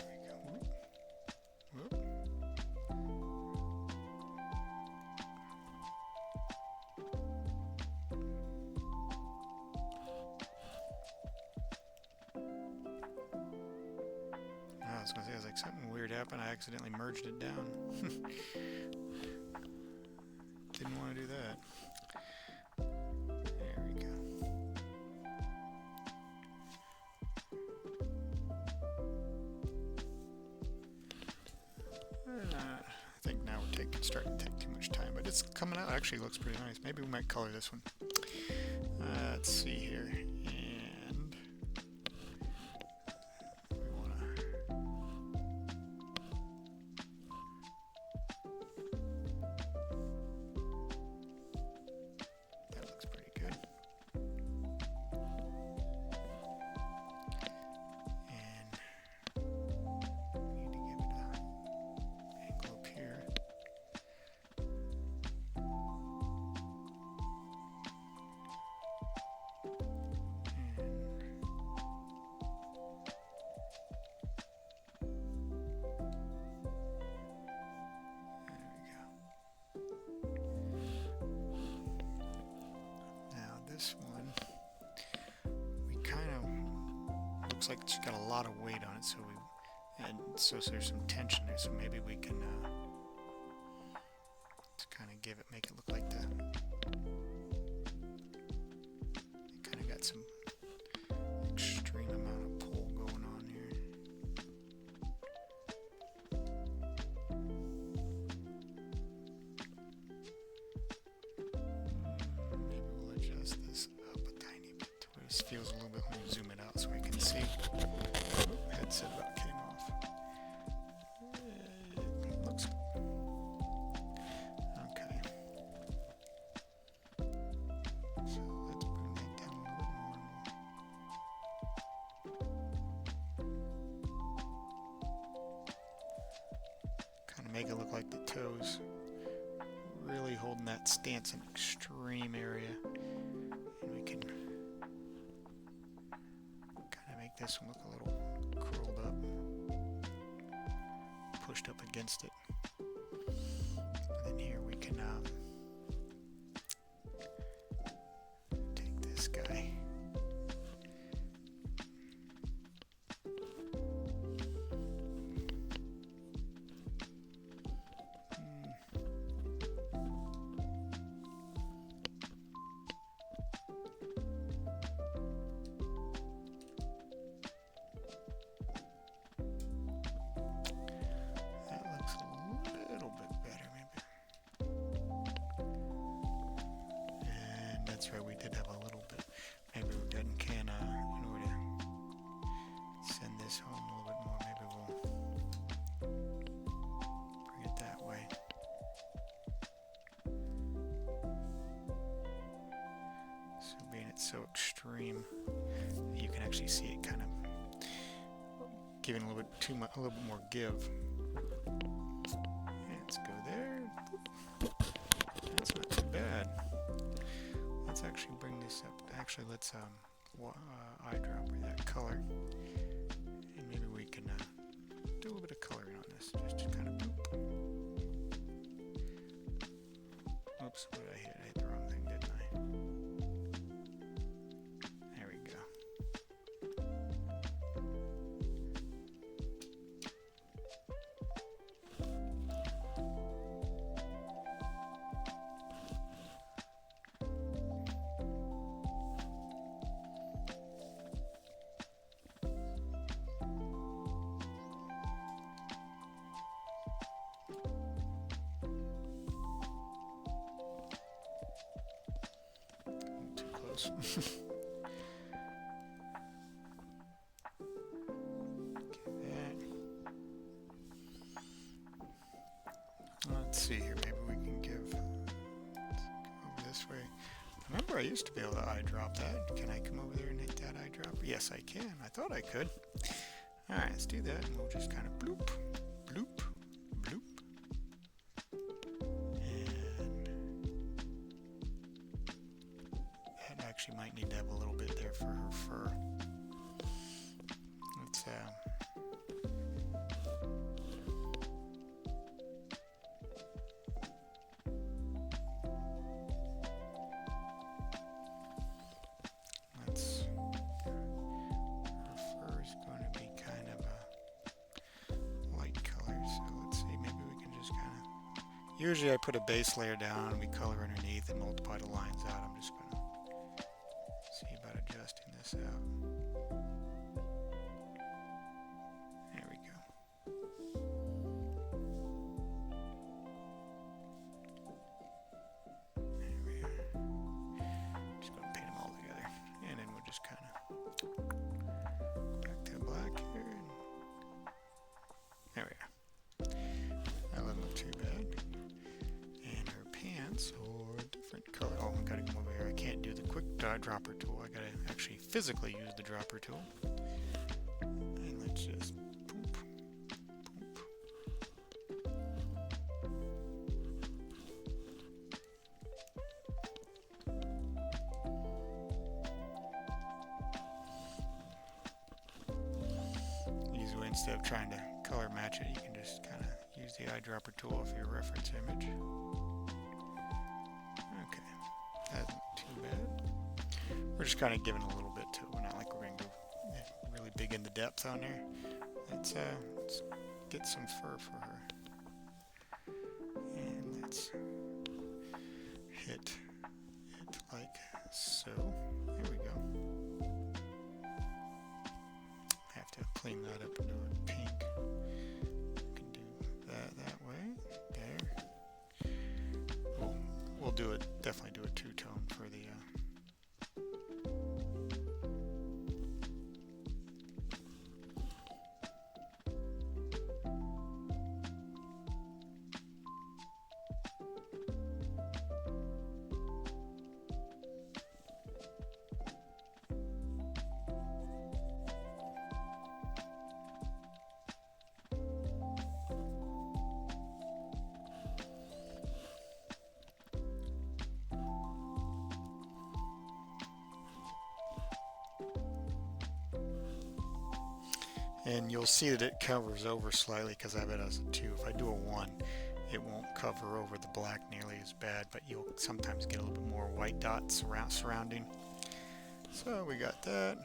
we go. Whoop. Whoop. I was going to say, like something weird happened. I accidentally merged it down. Didn't want to do that. There we go. I think now we're starting to take too much time, but it's coming out. Actually, looks pretty nice. Maybe we might color this one. Let's see here. And we want to. This one, we kind of looks like it's got a lot of weight on it, so there's some tension there. So maybe we can just kind of make it look like that. It kind of got some extreme amount of pull going on here. This up a tiny bit to where it feels a little bit. Let me zoom it out so I can see. Headset about came off. It looks okay. So let's bring that down a little more. Kind of make it look like the toes. Really holding that stance in extreme area. This one look a little curled up, pushed up against it. And then here we can take this guy. that's right, we did have a little bit. Maybe we can, in order to send this home a little bit more, maybe we'll bring it that way. So being it's so extreme, you can actually see it kind of giving a little bit too much, a little bit more give. Let's go there. That's not too bad. Let's actually bring this up. Actually, let's eyedropper that color, and maybe we can do a little bit of coloring on this, just to kind of boop. Oops, what did I hit? I hit the wrong thing, didn't I? There we go. Let's see here, maybe we can give over this way. Remember, I used to be able to eyedrop that. Can I come over there and hit that eyedropper? Yes, I can. I thought I could. Alright, let's do that, and we'll just kind of bloop, bloop, bloop. Actually might need to have a little bit there for her fur. Let's her fur is going to be kind of a light color, so let's see, maybe we can just kind of, usually I put a base layer down and we color underneath and multiply the lines out. I'm just going to see about adjusting this out. There we go. There we are. Just going to paint them all together. And then we'll just kind of back to black here. And there we are. That doesn't look too bad. And her pants are a different color. Oh, I gotta come over here. I can't do the quick dropper tool. I gotta actually physically use the dropper tool. And let's just poop, poop. Usually, instead of trying to color match it, you can just kind of use the eyedropper tool for your reference image. Okay, that's not too bad. We're just kind of giving a little bit to it. We're not like we're going to go really big in the depth on there. Let's get some fur for her. And let's hit it like so. There we go. I have to clean that up and do it pink. We can do that way. There. We'll do it. Definitely do a two-tone for the and you'll see that it covers over slightly because I have it as a 2. If I do a 1, it won't cover over the black nearly as bad, but you'll sometimes get a little bit more white dots surrounding. So we got that.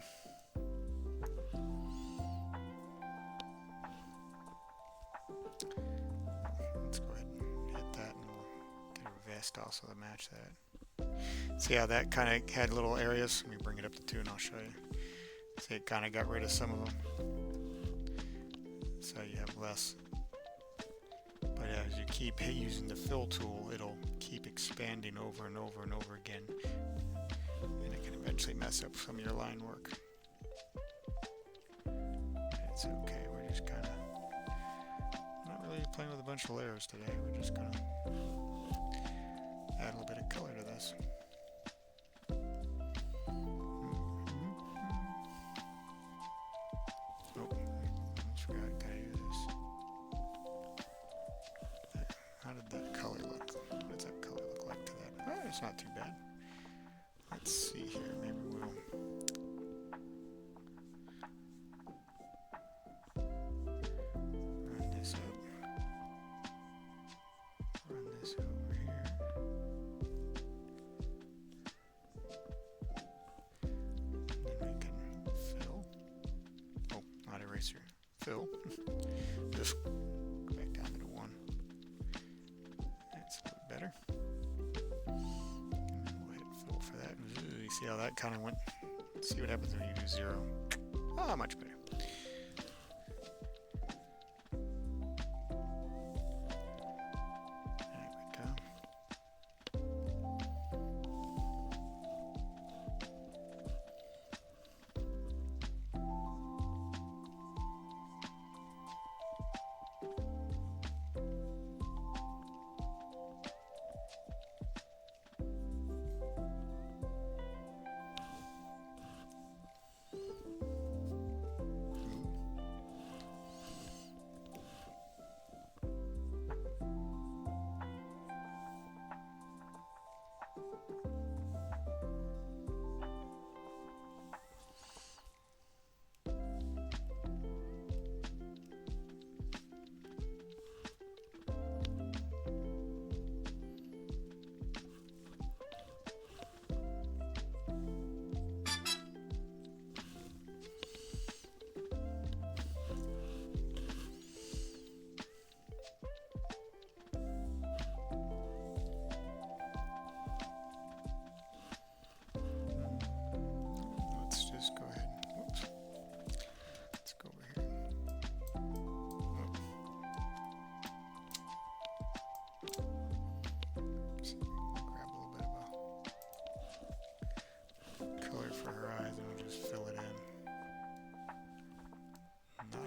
Let's go ahead and hit that, and we'll get a vest also to match that. See how that kind of had little areas? Let me bring it up to 2 and I'll show you. See, it kind of got rid of some of them. So you have less. But as you keep using the fill tool, it'll keep expanding over and over and over again, and it can eventually mess up some of your line work. It's okay, we're just kind of not really playing with a bunch of layers today. We're just gonna add a little bit of color to this. Oh, almost forgot, gotta do this. How did that color look? What does that color look like to that? Oh, it's not too bad. Let's see here, maybe we'll run this up. Run this over here. And then we can fill. Oh, not eraser. Fill. Just go back down to the 1. That's a little better. And then we'll hit fill for that. Ooh, you see how that kind of went? Let's see what happens when you do 0. Ah, much better. There we go.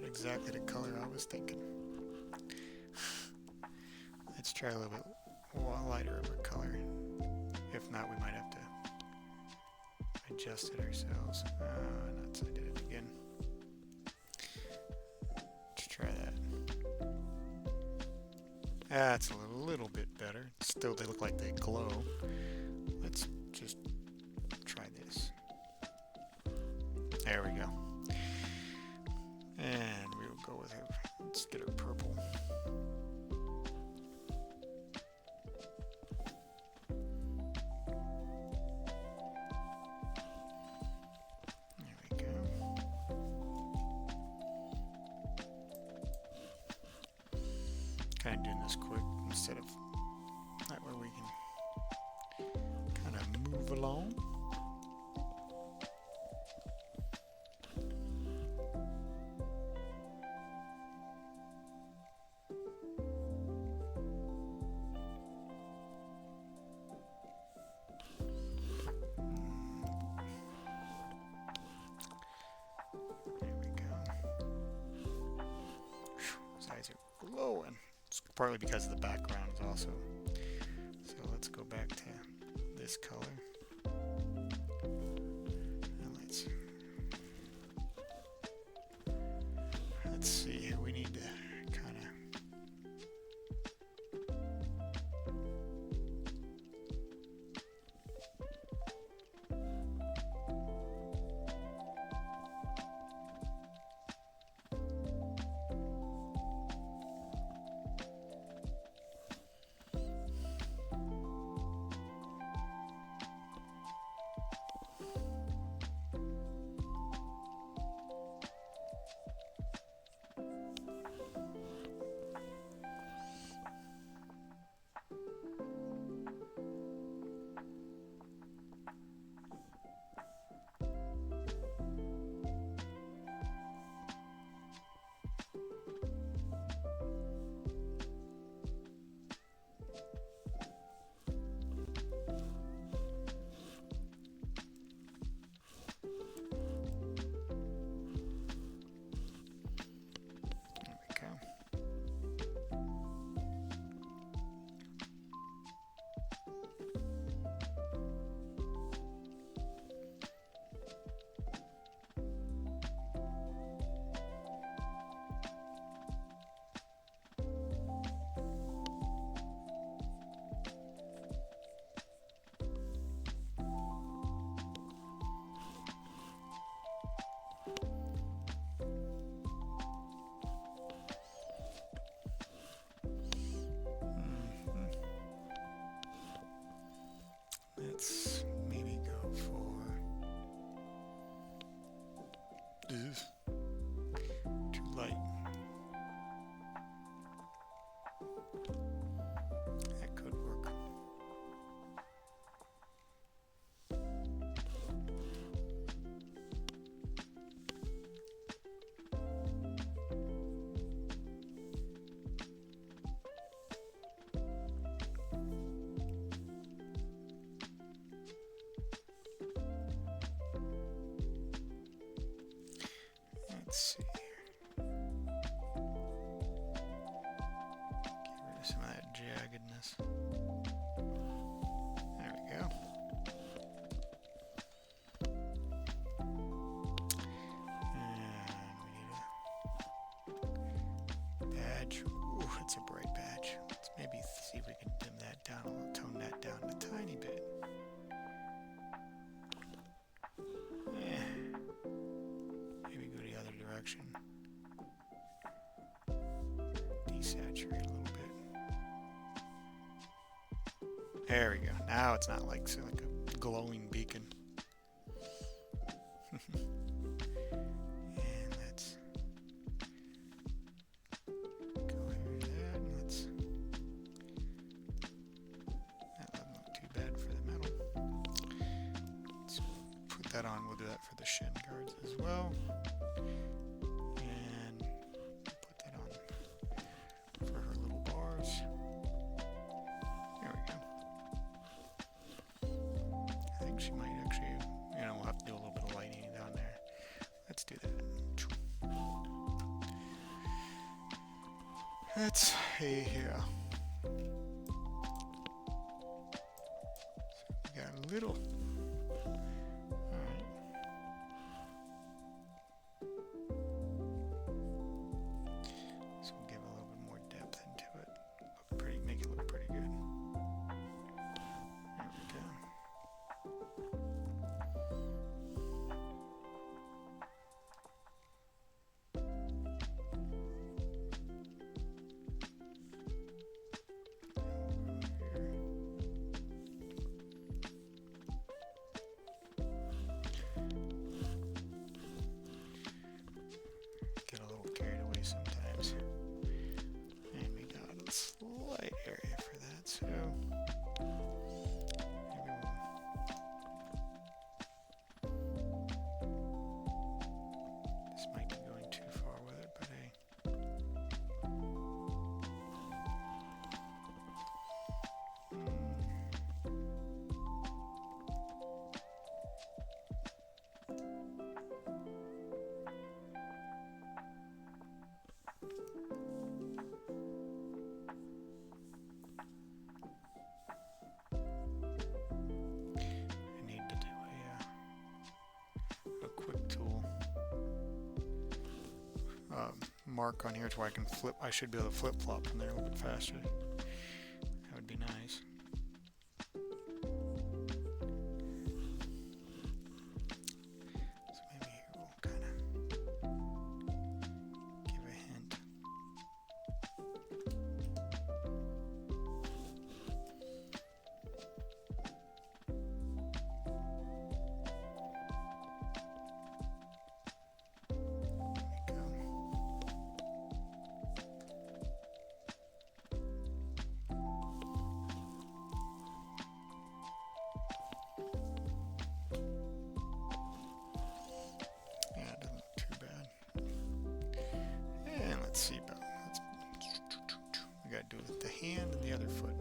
Exactly the color I was thinking. Let's try a little bit lighter of a color. If not, we might have to adjust it ourselves. Nuts, I did it again. Let's try that. That's a little bit better. Still, they look like they glow. Let's just try this. There we go. And we will go with it. Let's get a purple. There we go. Kind of doing this quick instead of that way we can kind of move along. Glowing. It's partly because of the background also. So let's go back to this color. And let's see here. We need to kind of let's maybe go for this. Too light. That could work. Let's see here. Get rid of some of that jaggedness. There we go. And we need a badge. Ooh, that's a bright badge. Let's maybe see if we can dim that down a little, tone that down a tiny bit. Direction. Desaturate a little bit. There we go. Now it's not like a glowing beacon. And let's go over that. And that doesn't look too bad for the metal. Let's put that on. We'll do that for the shin guards as well. She might actually, we'll have to do a little bit of lighting down there. Let's do that. Let's see here. So we got a little. Alright. So we'll give a little bit more depth into it. Make it look pretty good. There we go. Get a little carried away sometimes. And we got a slight area for that, so this might be going too far with it, but hey. Mark on here to where I can flip. I should be able to flip-flop from there a little bit faster. That would be nice. So maybe here we'll kind of give a hint. Let's see about. We gotta do it with the hand and the other foot.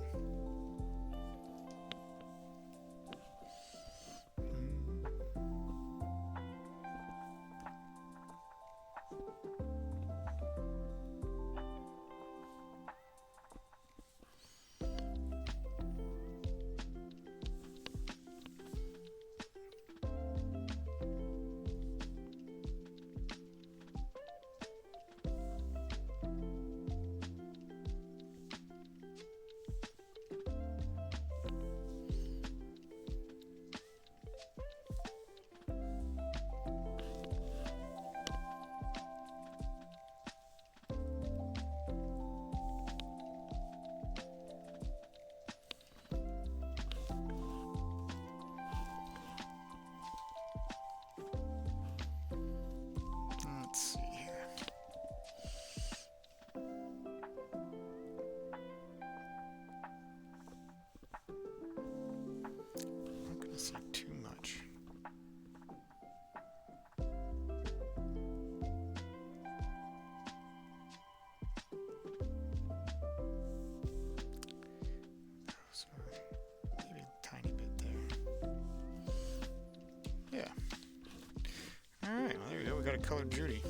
got to color Judy.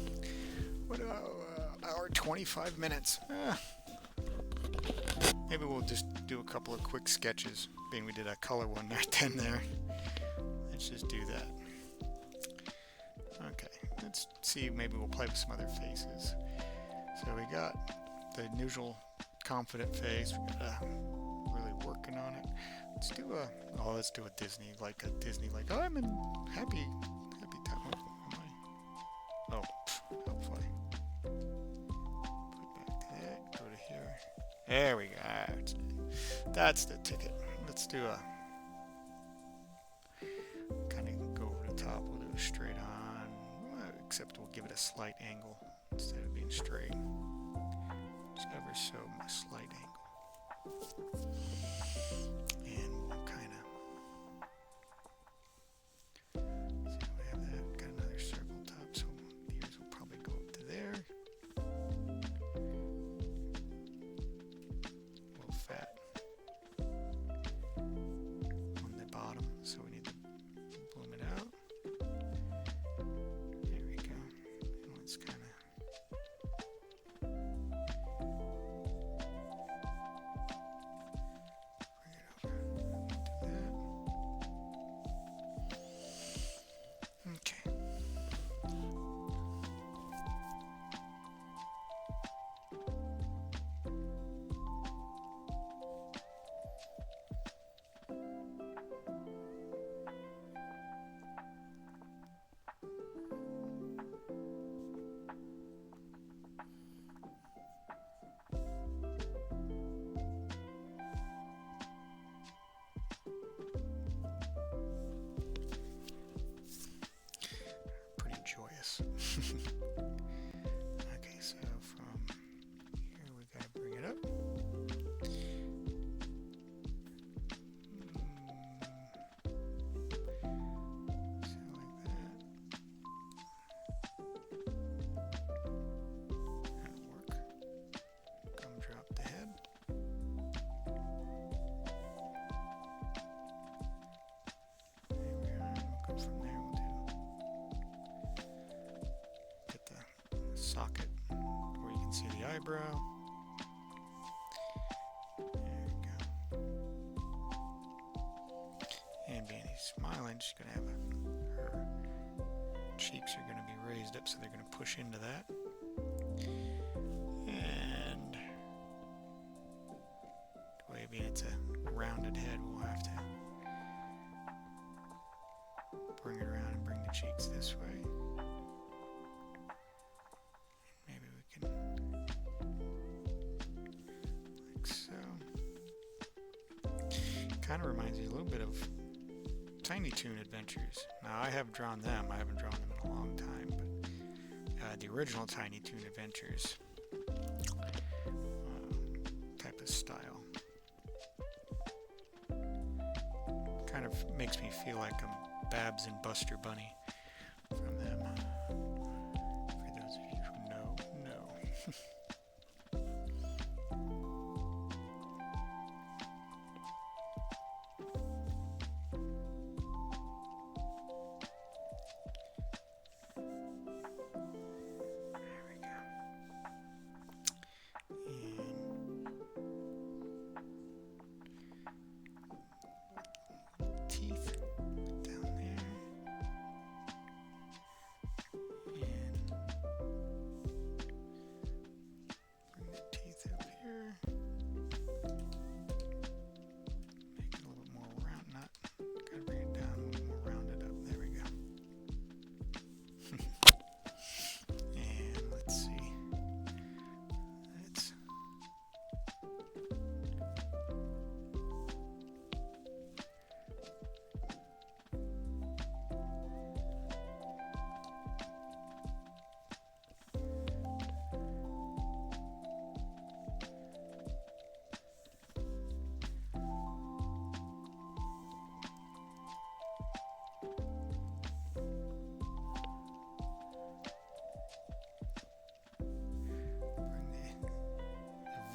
What, hour 25 minutes. Maybe we'll just do a couple of quick sketches, being we did a color one right then there. Let's just do that. Okay, let's see, maybe we'll play with some other faces. So we got the usual confident face. We got really working on it. Let's do a Disney, like oh, I'm in happy time. What am I? Oh, how funny. Put back to that, go to here. There we go. That's the ticket. Let's do a kind of go over the top. We'll do a straight on, except we'll give it a slight angle instead of being straight. Just ever so slight angle. And we'll kind of so we have that. Got another circle top, so the ears will probably go up to there. A little fat on the bottom, so we need to bloom it out. There we go. And let's kind of joyous. Okay, so from here we gotta bring it up. So like that. That'll work. Drop the head. There we are. We'll go from there. Socket where you can see the eyebrow. There we go. And being he's smiling, she's going to have her cheeks are going to be raised up, so they're going to push into that. And the way being it's a rounded head, we'll have to bring it around and bring the cheeks this way. Kind of reminds me a little bit of Tiny Toon Adventures. Now, I have drawn them. I haven't drawn them in a long time, but the original Tiny Toon Adventures type of style kind of makes me feel like I'm Babs and Buster Bunny from them. For those of you who know.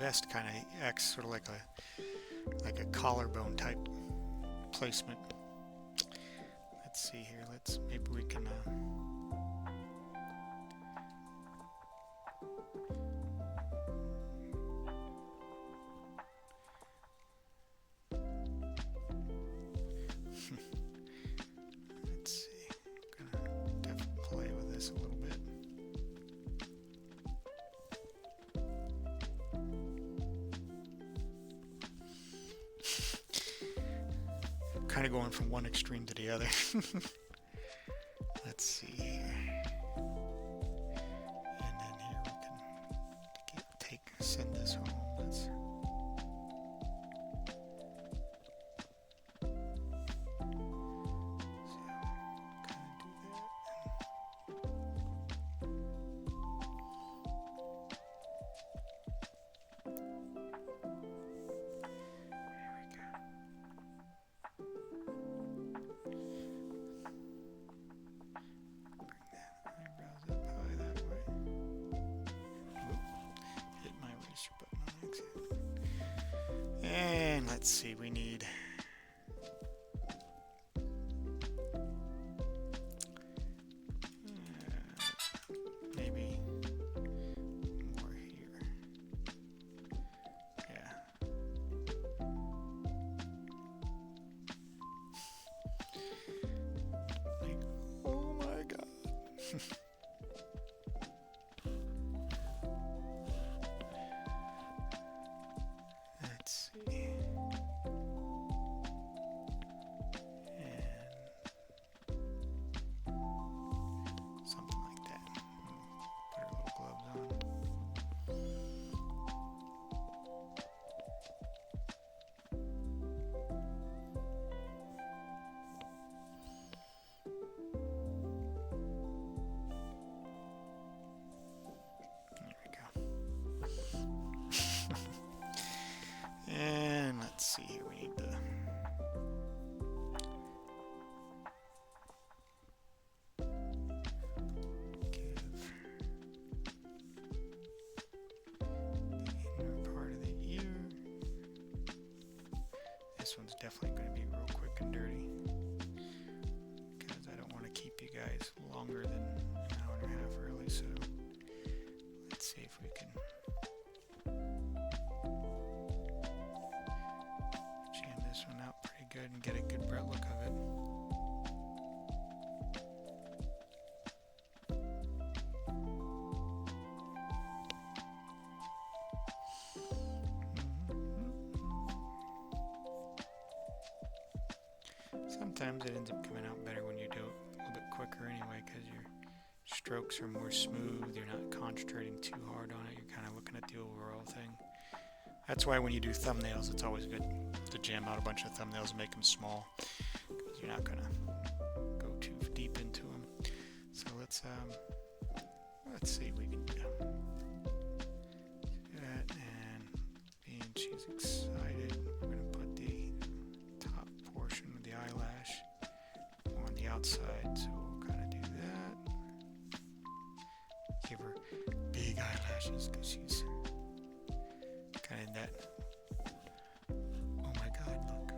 Vest kind of acts sort of like a collarbone type placement. Let's see here. Maybe we can Let's see. I'm gonna definitely play with this a little bit. Kind of going from one extreme to the other. Let's see here. And then here we can send this home. Let's let's see, we need maybe more here. Yeah. Like, oh my God. Let's see. And let's see here, we need to give the inner part of the ear. This one's definitely going to be real quick and dirty because I don't want to keep you guys longer than an hour and a half really, so let's see if we can this one out pretty good and get a good bright look of it. Sometimes it ends up coming out better when you do it a little bit quicker anyway, because your strokes are more smooth, you're not concentrating too hard on it, you're kind of looking at the overall thing. That's why when you do thumbnails, it's always good to jam out a bunch of thumbnails and make them small, because you're not gonna go too deep into them. So let's see what we can do. That, and being she's excited, we're gonna put the top portion of the eyelash on the outside. So we'll kind of do that. Give her big eyelashes because she's kind of in that. Oh my God, look.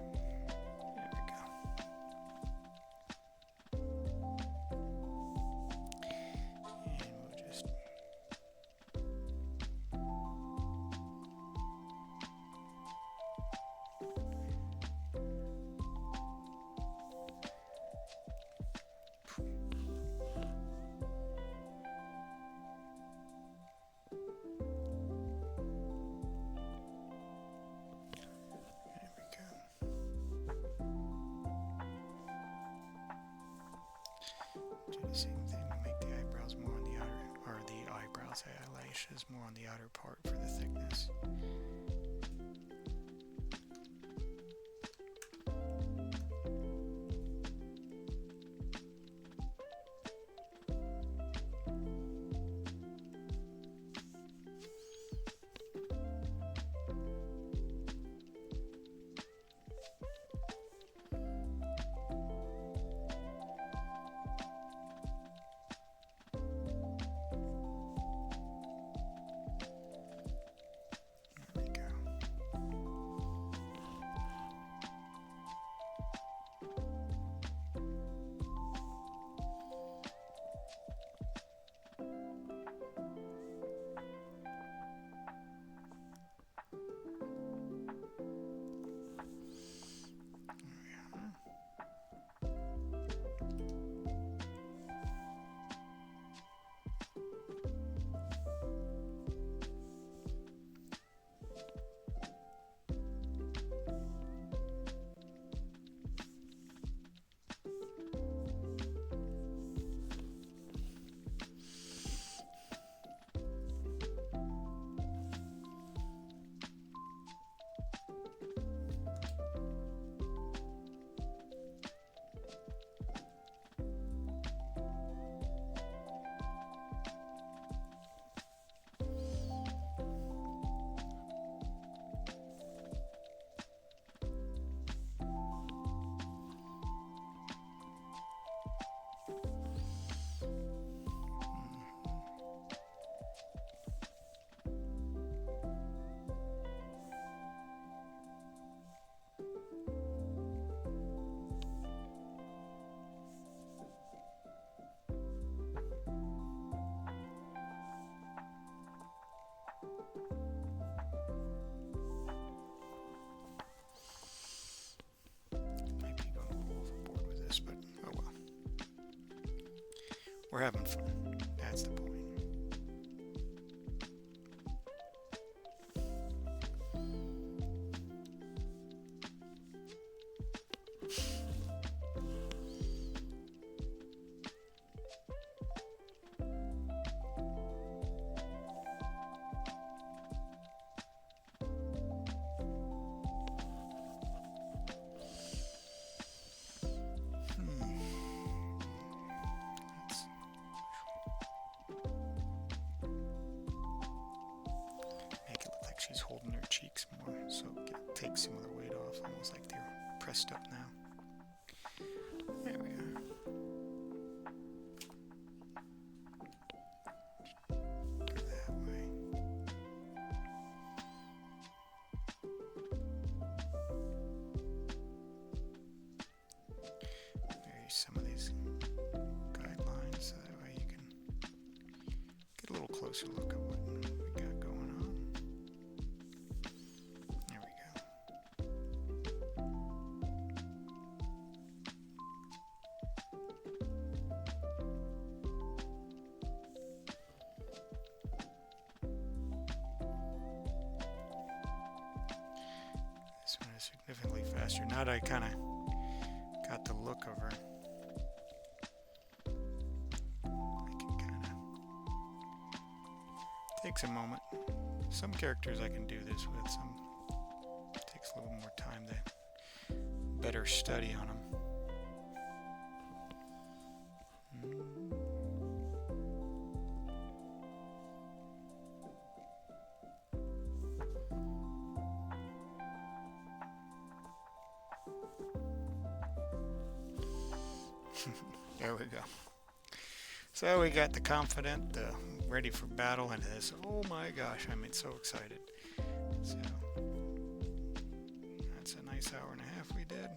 There we go. And we'll just do the same thing to make the eyebrows more on the outer, or the eyelashes more on the outer part for the thickness. There we go. We're having fun. That's the point. She's holding her cheeks more, so it takes some of the weight off, almost like they're pressed up now. There we are. Go that way. There's some of these guidelines, so that way you can get a little closer look at what we got going on. This one is significantly faster. Now that I kind of got the look of her, I can kind of, takes a moment. Some characters I can do this with, some takes a little more time to better study on them. There we go. So we got the confident, ready for battle, and this. Oh my gosh, I'm so excited. So that's a nice hour and a half we did.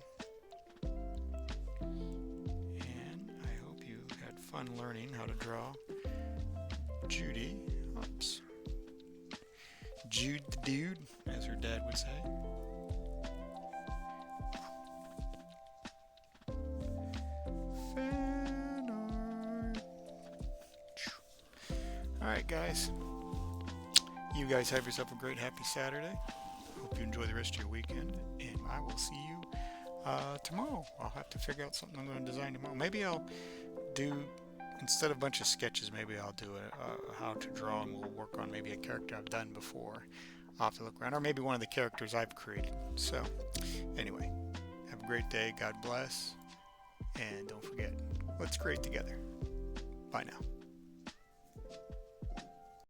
And I hope you had fun learning how to draw Judy. Oops. Jude the dude, as her dad would say. Alright guys, you guys have yourself a great happy Saturday. Hope you enjoy the rest of your weekend, and I will see you tomorrow. I'll have to figure out something I'm going to design tomorrow. Maybe I'll do, instead of a bunch of sketches, maybe I'll do a how to draw, and we'll work on maybe a character I've done before. I'll have to look around, or maybe one of the characters I've created. So anyway, have a great day, God bless, and don't forget, let's create together. Bye now.